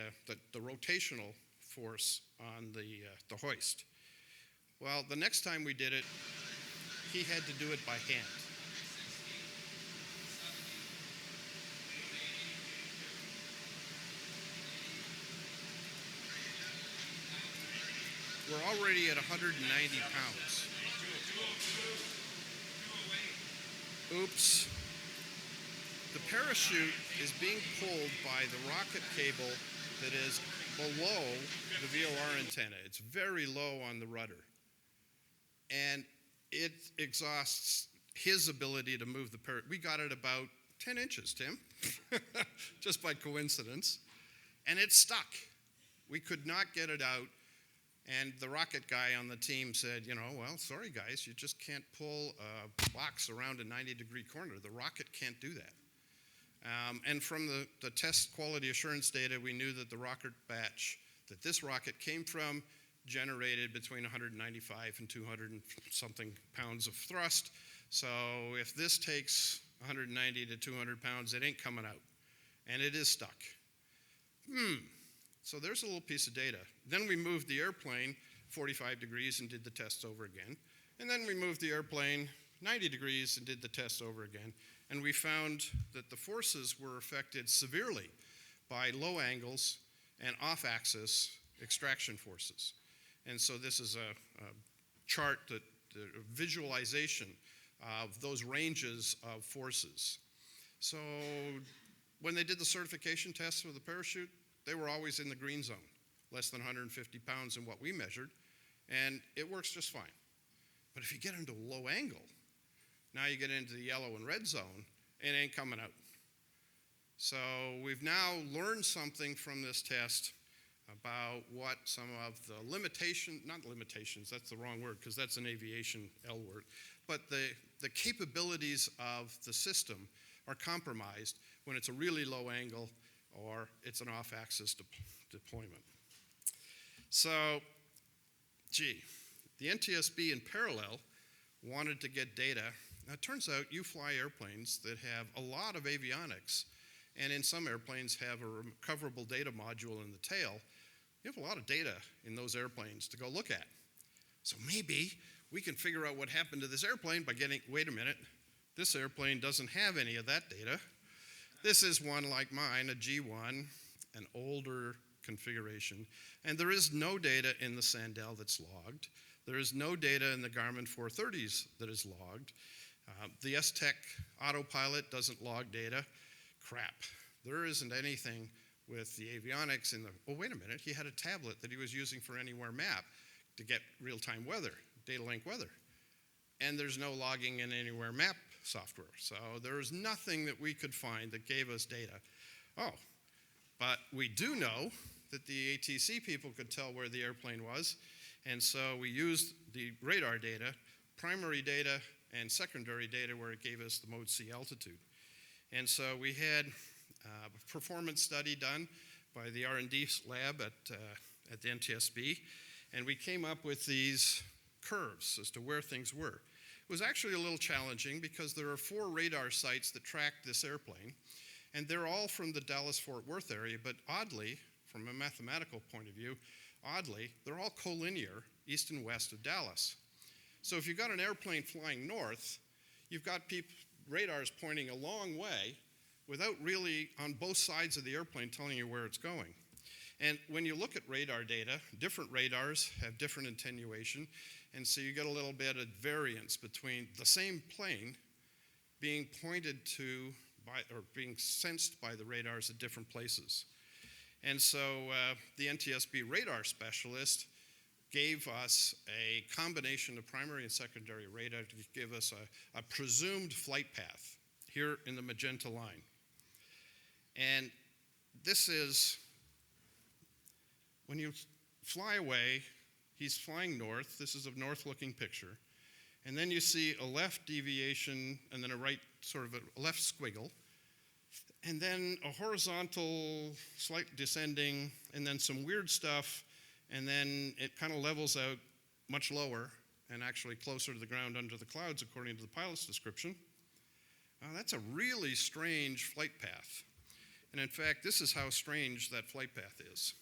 rotational force on the hoist. Well, the next time we did it, he had to do it by hand. We're already at 190 pounds. Oops. The parachute is being pulled by the rocket cable that is below the VOR antenna. It's very low on the rudder. And it exhausts his ability to move the parachute. We got it about 10 inches, Tim, just by coincidence. And it's stuck. We could not get it out. And the rocket guy on the team said, well, sorry guys, you just can't pull a box around a 90-degree corner. The rocket can't do that. And from the test quality assurance data, we knew that the rocket batch that this rocket came from generated between 195 and 200 and something pounds of thrust. So if this takes 190 to 200 pounds, it ain't coming out. And it is stuck. So there's a little piece of data. Then we moved the airplane 45 degrees and did the tests over again. And then we moved the airplane 90 degrees and did the tests over again. And we found that the forces were affected severely by low angles and off-axis extraction forces. And so this is a chart, a visualization of those ranges of forces. So when they did the certification tests for the parachute, they were always in the green zone, less than 150 pounds in what we measured, and it works just fine. But if you get into low angle, now you get into the yellow and red zone, it ain't coming out. So we've now learned something from this test about what some of the not limitations, that's the wrong word because that's an aviation L word, but the capabilities of the system are compromised when it's a really low angle or it's an off-axis deployment. So, the NTSB in parallel wanted to get data. Now, it turns out you fly airplanes that have a lot of avionics, and in some airplanes have a recoverable data module in the tail. You have a lot of data in those airplanes to go look at. So maybe we can figure out what happened to this airplane by wait a minute, this airplane doesn't have any of that data. This is one like mine, a G1, an older configuration, and there is no data in the Sandell that's logged. There is no data in the Garmin 430s that is logged. The S-Tech autopilot doesn't log data. Crap. There isn't anything with the avionics in the, oh, wait a minute, he had a tablet that he was using for Anywhere Map to get real-time weather, data link weather. And there's no logging in Anywhere Map software. So there was nothing that we could find that gave us data. Oh, but we do know that the ATC people could tell where the airplane was. And so we used the radar data, primary data, and secondary data where it gave us the mode C altitude. And so we had a performance study done by the R&D lab at the NTSB, and we came up with these curves as to where things were. It was actually a little challenging because there are 4 radar sites that track this airplane, and they're all from the Dallas-Fort Worth area, but oddly, from a mathematical point of view, they're all collinear east and west of Dallas. So if you've got an airplane flying north, you've got radars pointing a long way without really on both sides of the airplane telling you where it's going. And when you look at radar data, different radars have different attenuation, and so you get a little bit of variance between the same plane being pointed to or being sensed by the radars at different places. And so the NTSB radar specialist gave us a combination of primary and secondary radar to give us a presumed flight path here in the magenta line. And this is, when you fly away, He's flying north. This is a north-looking picture. And then you see a left deviation and then a right, sort of a left squiggle. And then a horizontal, slight descending, and then some weird stuff. And then it kind of levels out much lower and actually closer to the ground under the clouds, according to the pilot's description. That's a really strange flight path. And in fact, this is how strange that flight path is.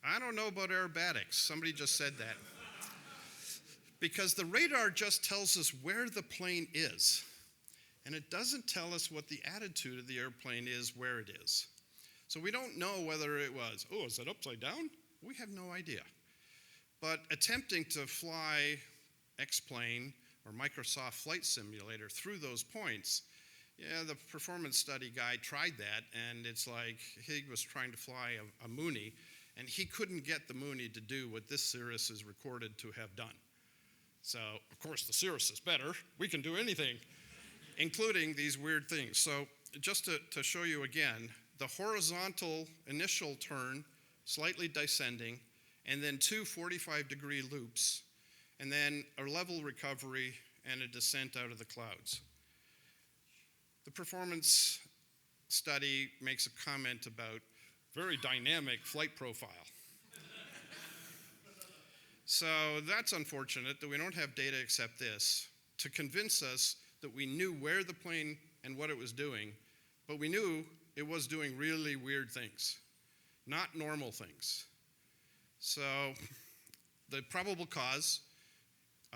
I don't know about aerobatics. Somebody just said that. Because the radar just tells us where the plane is. And it doesn't tell us what the attitude of the airplane is where it is. So we don't know whether it was, is it upside down? We have no idea. But attempting to fly X-Plane or Microsoft Flight Simulator through those points, the performance study guy tried that, and it's like he was trying to fly a Mooney, and he couldn't get the Mooney to do what this Cirrus is recorded to have done. So, of course, the Cirrus is better. We can do anything, including these weird things. So just to show you again, the horizontal initial turn, slightly descending, and then two 45-degree loops, and then a level recovery and a descent out of the clouds. The performance study makes a comment about very dynamic flight profile. So that's unfortunate that we don't have data except this to convince us that we knew where the plane and what it was doing, but we knew it was doing really weird things, not normal things. So the probable cause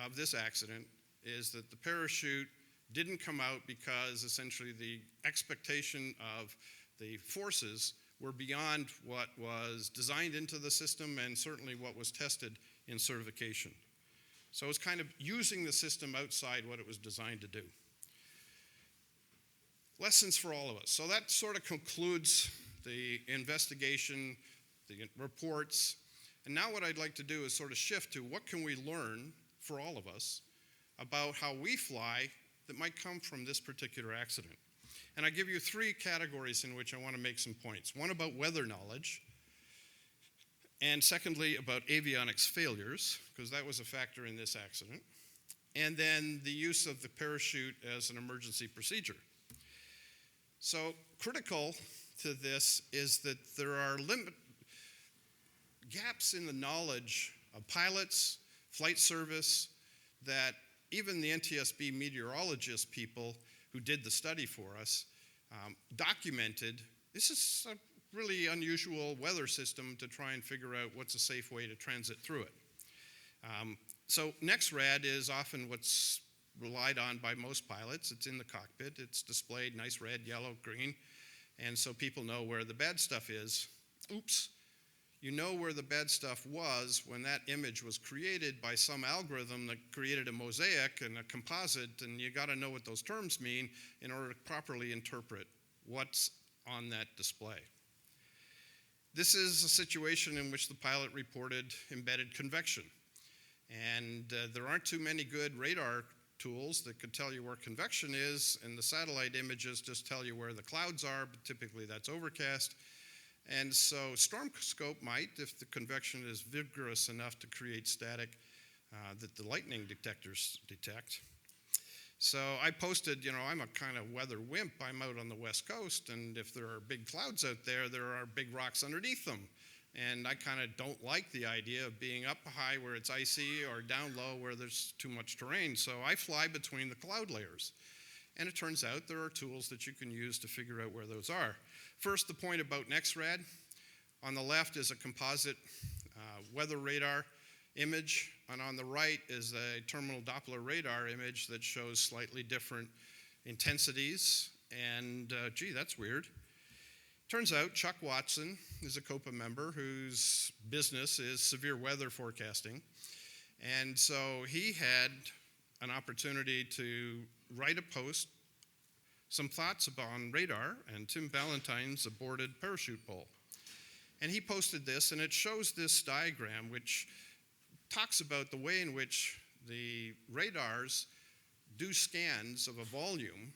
of this accident is that the parachute didn't come out because essentially the expectation of the forces were beyond what was designed into the system and certainly what was tested in certification. So it's kind of using the system outside what it was designed to do. Lessons for all of us. So that sort of concludes the investigation, the reports. And now what I'd like to do is sort of shift to what can we learn for all of us about how we fly that might come from this particular accident. And I give you three categories in which I want to make some points. One about weather knowledge, and secondly about avionics failures, because that was a factor in this accident, and then the use of the parachute as an emergency procedure. So critical to this is that there are gaps in the knowledge of pilots, flight service, that even the NTSB meteorologist people who did the study for us documented this is a really unusual weather system to try and figure out what's a safe way to transit through it. So NEXRAD is often what's relied on by most pilots. It's in the cockpit. It's displayed nice red, yellow, green, and so people know where the bad stuff is. Oops. You know where the bad stuff was when that image was created by some algorithm that created a mosaic and a composite, and you got to know what those terms mean in order to properly interpret what's on that display. This is a situation in which the pilot reported embedded convection, and there aren't too many good radar tools that could tell you where convection is, and the satellite images just tell you where the clouds are, but typically that's overcast. And so StormScope might, if the convection is vigorous enough to create static that the lightning detectors detect. So I posted, I'm a kind of weather wimp. I'm out on the West Coast, and if there are big clouds out there, there are big rocks underneath them. And I kind of don't like the idea of being up high where it's icy or down low where there's too much terrain. So I fly between the cloud layers. And it turns out there are tools that you can use to figure out where those are. First, the point about NEXRAD. On the left is a composite weather radar image, and on the right is a terminal Doppler radar image that shows slightly different intensities. And gee, that's weird. Turns out Chuck Watson is a COPA member whose business is severe weather forecasting. And so he had an opportunity to write a post, some thoughts on radar, and Tim Ballantyne's aborted parachute pole. And he posted this, and it shows this diagram which talks about the way in which the radars do scans of a volume.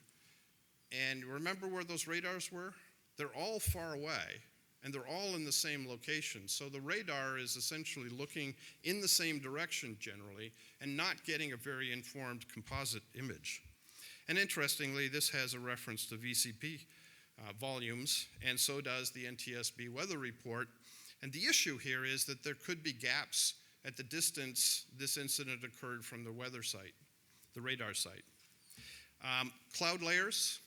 And remember where those radars were? they're all far away, and they're all in the same location. So the radar is essentially looking in the same direction generally and not getting a very informed composite image. And interestingly, this has a reference to VCP volumes, and so does the NTSB weather report. And the issue here is that there could be gaps at the distance this incident occurred from the weather site, the radar site. Cloud layers.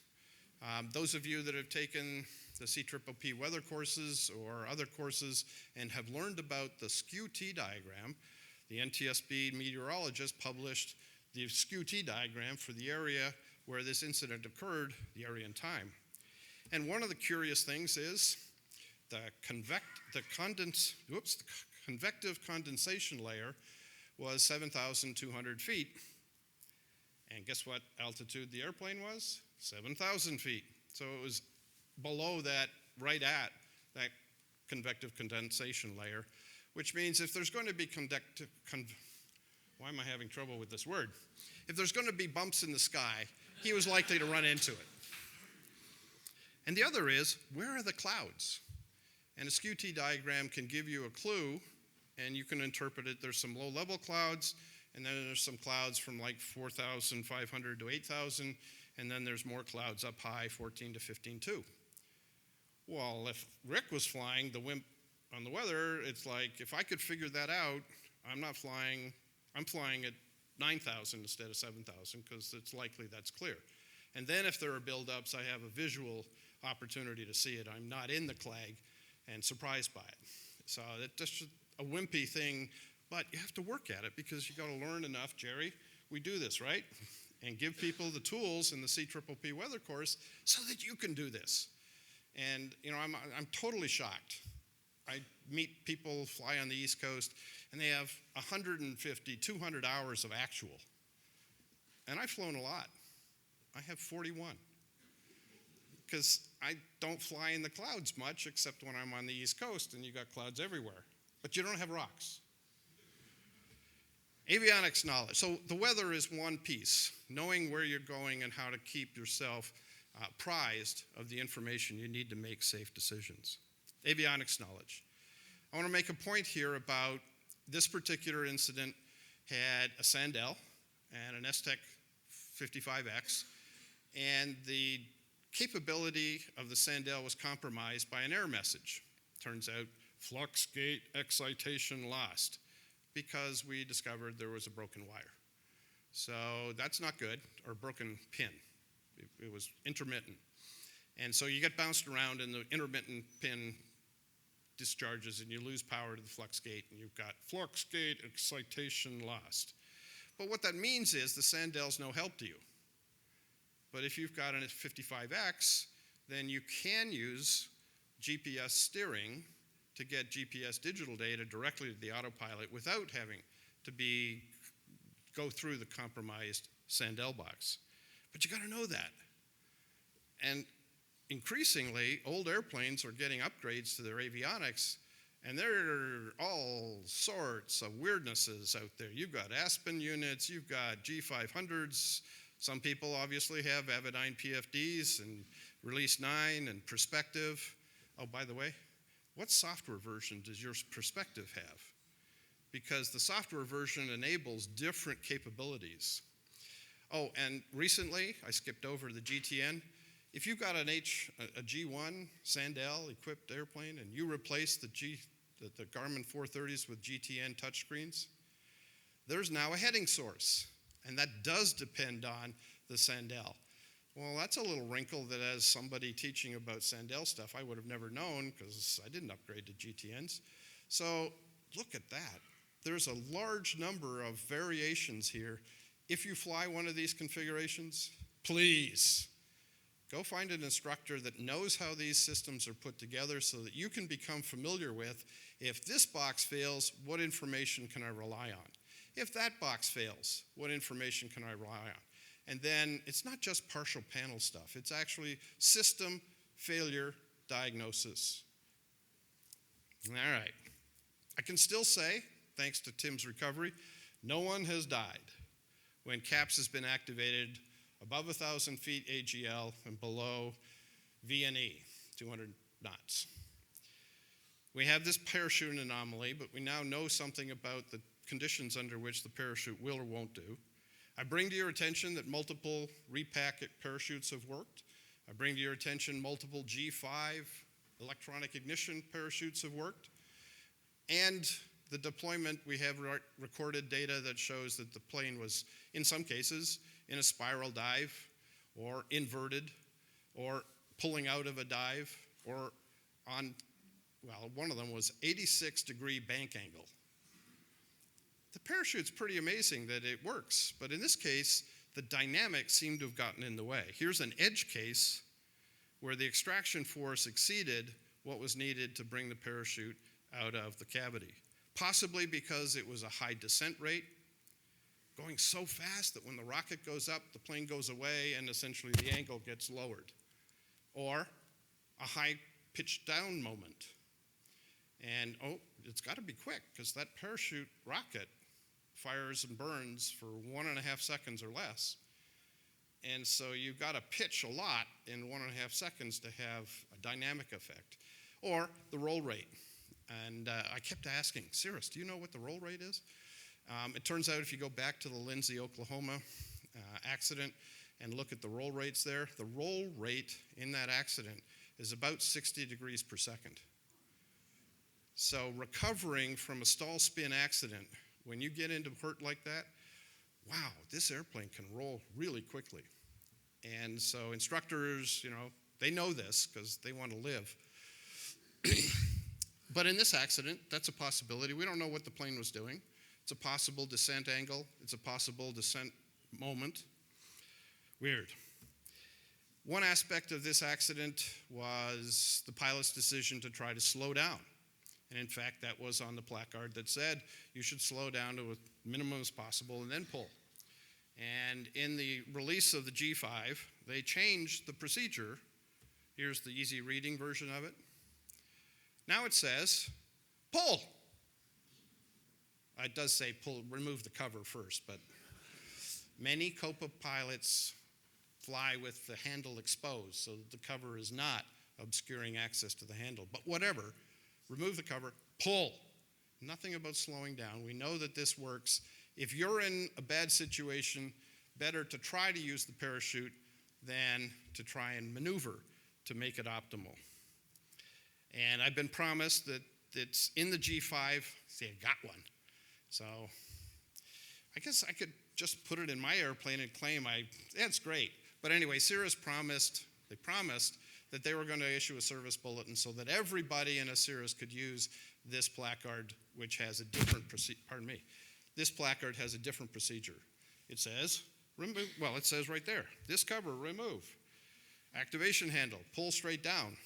Those of you that have taken the COPA weather courses or other courses and have learned about the skew T diagram, the NTSB meteorologist published the skew T diagram for the area where this incident occurred, the area and time. And one of the curious things is the convective condensation layer was 7,200 feet. And guess what altitude the airplane was? 7,000 feet. So it was below that, right at that convective condensation layer, which means if there's going to be why am I having trouble with this word? If there's going to be bumps in the sky, he was likely to run into it. And the other is, where are the clouds? And a skew T diagram can give you a clue, and you can interpret it. There's some low-level clouds, and then there's some clouds from like 4,500 to 8,000, and then there's more clouds up high, 14 to 15.2. Well, if Rick was flying the WIMP on the weather, it's like, if I could figure that out, I'm flying at 9,000 instead of 7,000 because it's likely that's clear. And then if there are buildups, I have a visual opportunity to see it. I'm not in the clag and surprised by it. So that's just a wimpy thing, but you have to work at it because you got to learn enough, Jerry. We do this, right? And give people the tools in the COPA weather course so that you can do this. And you know, I'm totally shocked. I meet people fly on the East Coast, and they have 150, 200 hours of actual. And I've flown a lot. I have 41. Because I don't fly in the clouds much, except when I'm on the East Coast, and you got clouds everywhere. But you don't have rocks. Avionics knowledge. So the weather is one piece. Knowing where you're going and how to keep yourself apprised of the information you need to make safe decisions. Avionics knowledge. I want to make a point here about this particular incident had a Sandell and an STEC 55X, and the capability of the Sandell was compromised by an error message. Turns out, flux gate excitation lost, because we discovered there was a broken wire. So that's not good, or broken pin. It was intermittent. And so you get bounced around and the intermittent pin discharges and you lose power to the flux gate and you've got flux gate excitation lost. But what that means is the Sandell's no help to you. But if you've got a 55X, then you can use GPS steering to get GPS digital data directly to the autopilot without having to go through the compromised Sandell box. But you got to know that. And increasingly, old airplanes are getting upgrades to their avionics, and there are all sorts of weirdnesses out there. You've got Aspen units, you've got G500s. Some people obviously have Avidyne PFDs and Release 9 and Perspective. Oh, by the way, what software version does your Perspective have? Because the software version enables different capabilities. Oh, and recently, I skipped over the GTN. If you've got a G1 Sandell equipped airplane and you replace the Garmin 430s with GTN touchscreens, there's now a heading source, and that does depend on the Sandell. Well, that's a little wrinkle that as somebody teaching about Sandell stuff, I would have never known because I didn't upgrade to GTNs. So look at that. There's a large number of variations here. If you fly one of these configurations, please go find an instructor that knows how these systems are put together so that you can become familiar with, if this box fails, what information can I rely on? If that box fails, what information can I rely on? And then it's not just partial panel stuff, it's actually system failure diagnosis. All right. I can still say, thanks to Tim's recovery, no one has died when CAPS has been activated above 1,000 feet AGL and below VNE. 200 knots. We have this parachute anomaly, but we now know something about the conditions under which the parachute will or won't do. I bring to your attention that multiple repack parachutes have worked. I bring to your attention multiple G5 electronic ignition parachutes have worked. And the deployment, we have recorded data that shows that the plane was, in some cases, in a spiral dive, or inverted, or pulling out of a dive, or on, well, one of them was 86-degree bank angle. The parachute's pretty amazing that it works, but in this case, the dynamics seem to have gotten in the way. Here's an edge case where the extraction force exceeded what was needed to bring the parachute out of the cavity, possibly because it was a high descent rate, going so fast that when the rocket goes up, the plane goes away and essentially the angle gets lowered, or a high pitched down moment. And it's got to be quick because that parachute rocket fires and burns for 1.5 seconds or less. And so you've got to pitch a lot in 1.5 seconds to have a dynamic effect. Or the roll rate. And I kept asking, Cirrus, do you know what the roll rate is? It turns out if you go back to the Lindsay, Oklahoma accident and look at the roll rates there, the roll rate in that accident is about 60 degrees per second. So recovering from a stall spin accident, when you get into hurt like that, wow, this airplane can roll really quickly. And so instructors, they know this because they want to live. But in this accident, that's a possibility. We don't know what the plane was doing. It's a possible descent angle. It's a possible descent moment. Weird. One aspect of this accident was the pilot's decision to try to slow down. And in fact, that was on the placard that said you should slow down to as minimum as possible and then pull. And in the release of the G5, they changed the procedure. Here's the easy reading version of it. Now it says, pull. It does say pull, remove the cover first, but many COPA pilots fly with the handle exposed so that the cover is not obscuring access to the handle. But whatever, remove the cover, pull. Nothing about slowing down. We know that this works. If you're in a bad situation, better to try to use the parachute than to try and maneuver to make it optimal. And I've been promised that it's in the G5. See, I got one. So I guess I could just put it in my airplane and claim that's great. But anyway, Cirrus promised that they were going to issue a service bulletin so that everybody in a Cirrus could use this placard, which has a different procedure. This placard has a different procedure. It says, remove, well, it says right there, this cover, remove. Activation handle, pull straight down.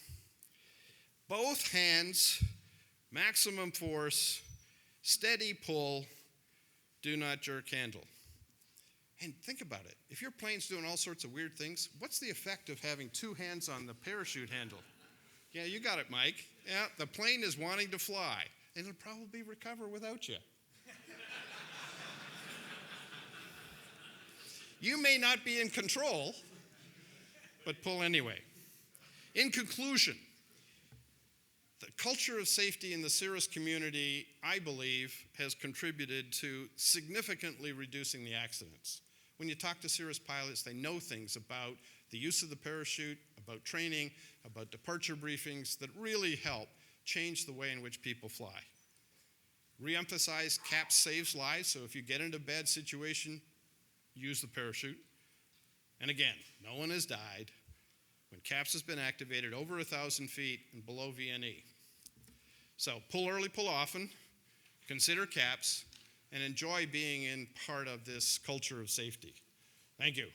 Both hands, maximum force, steady pull, do not jerk handle. And think about it. If your plane's doing all sorts of weird things, what's the effect of having two hands on the parachute handle? Yeah, you got it, Mike. Yeah, the plane is wanting to fly, and it'll probably recover without you. You may not be in control, but pull anyway. In conclusion, the culture of safety in the Cirrus community, I believe, has contributed to significantly reducing the accidents. When you talk to Cirrus pilots, they know things about the use of the parachute, about training, about departure briefings that really help change the way in which people fly. Reemphasize CAPS saves lives, so if you get into a bad situation, use the parachute. And again, no one has died when CAPS has been activated over 1,000 feet and below VNE. So pull early, pull often, consider CAPS, and enjoy being in part of this culture of safety. Thank you.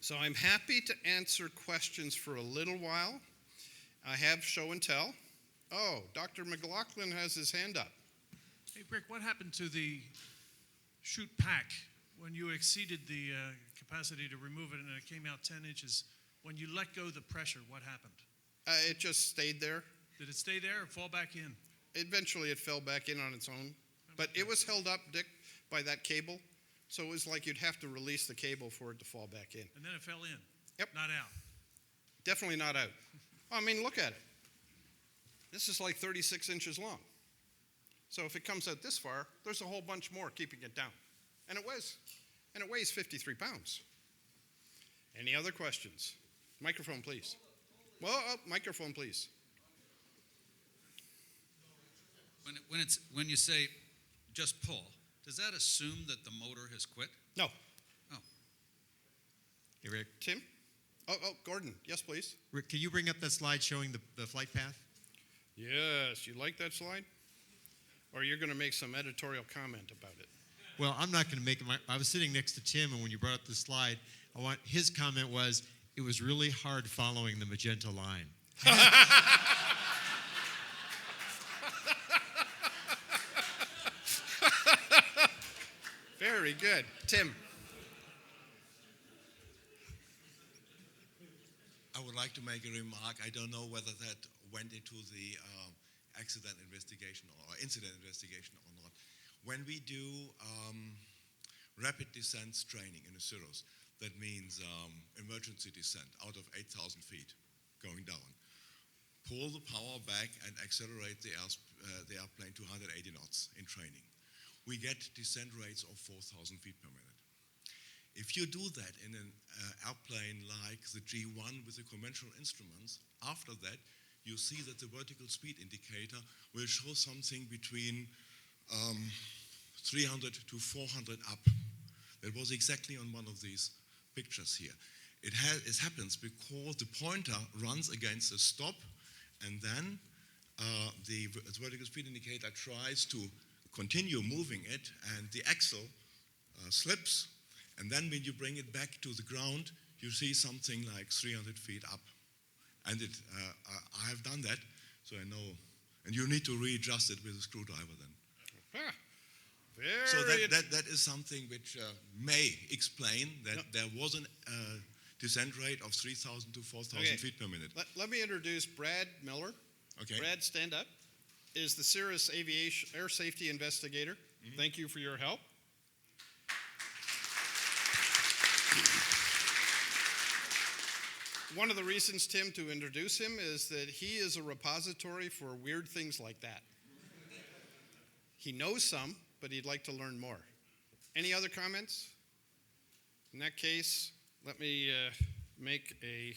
So I'm happy to answer questions for a little while. I have show and tell. Oh, Dr. McLaughlin has his hand up. Hey, Rick, what happened to the chute pack when you exceeded the capacity to remove it and it came out 10 inches? When you let go of the pressure, what happened? It just stayed there. Did it stay there or fall back in? eventually it fell back in on its own. But it was held up, Dick, by that cable. So it was like you'd have to release the cable for it to fall back in. And then it fell in? Yep. Not out? Definitely not out. I mean, look at it. This is like 36 inches long. So if it comes out this far, there's a whole bunch more keeping it down. And it weighs 53 pounds. Any other questions? Microphone, please. Well, microphone, please. When you say just pull, does that assume that the motor has quit? No. Oh. Hey, Rick, Tim? Oh, Gordon. Yes, please. Rick, can you bring up that slide showing the flight path? Yes. You like that slide? Or you're going to make some editorial comment about it? Well, I'm not going to make it. I was sitting next to Tim, and when you brought up the slide, his comment was, it was really hard following the magenta line. Very good. Tim? I would like to make a remark. I don't know whether that went into the accident investigation or incident investigation or not. When we do rapid descent training in a cirrus, that means emergency descent out of 8,000 feet going down. Pull the power back and accelerate the airplane to 180 knots in training. We get descent rates of 4,000 feet per minute. If you do that in an airplane like the G1 with the conventional instruments, after that, you see that the vertical speed indicator will show something between 300 to 400 up. That was exactly on one of these pictures here. It happens because the pointer runs against a stop, and then the vertical speed indicator tries to continue moving it, and the axle slips, and then when you bring it back to the ground, you see something like 300 feet up. And I have done that, so I know. And you need to readjust it with a screwdriver then. So that is something which may explain that there was a descent rate of 3,000 to 4,000 feet per minute. Let me introduce Brad Miller. Okay. Brad, stand up. Is the Cirrus Aviation Air Safety Investigator. Mm-hmm. Thank you for your help. One of the reasons, Tim, to introduce him is that he is a repository for weird things like that. He knows some, but he'd like to learn more. Any other comments? In that case, let me make a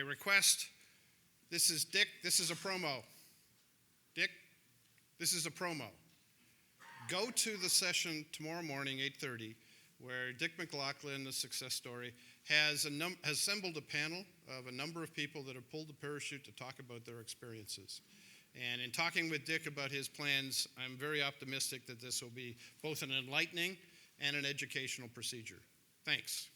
request. This is Dick. This is a promo. Dick, this is a promo. Go to the session tomorrow morning, 8:30, where Dick McLaughlin, the success story, has assembled a panel of a number of people that have pulled the parachute to talk about their experiences. And in talking with Dick about his plans, I'm very optimistic that this will be both an enlightening and an educational procedure. Thanks.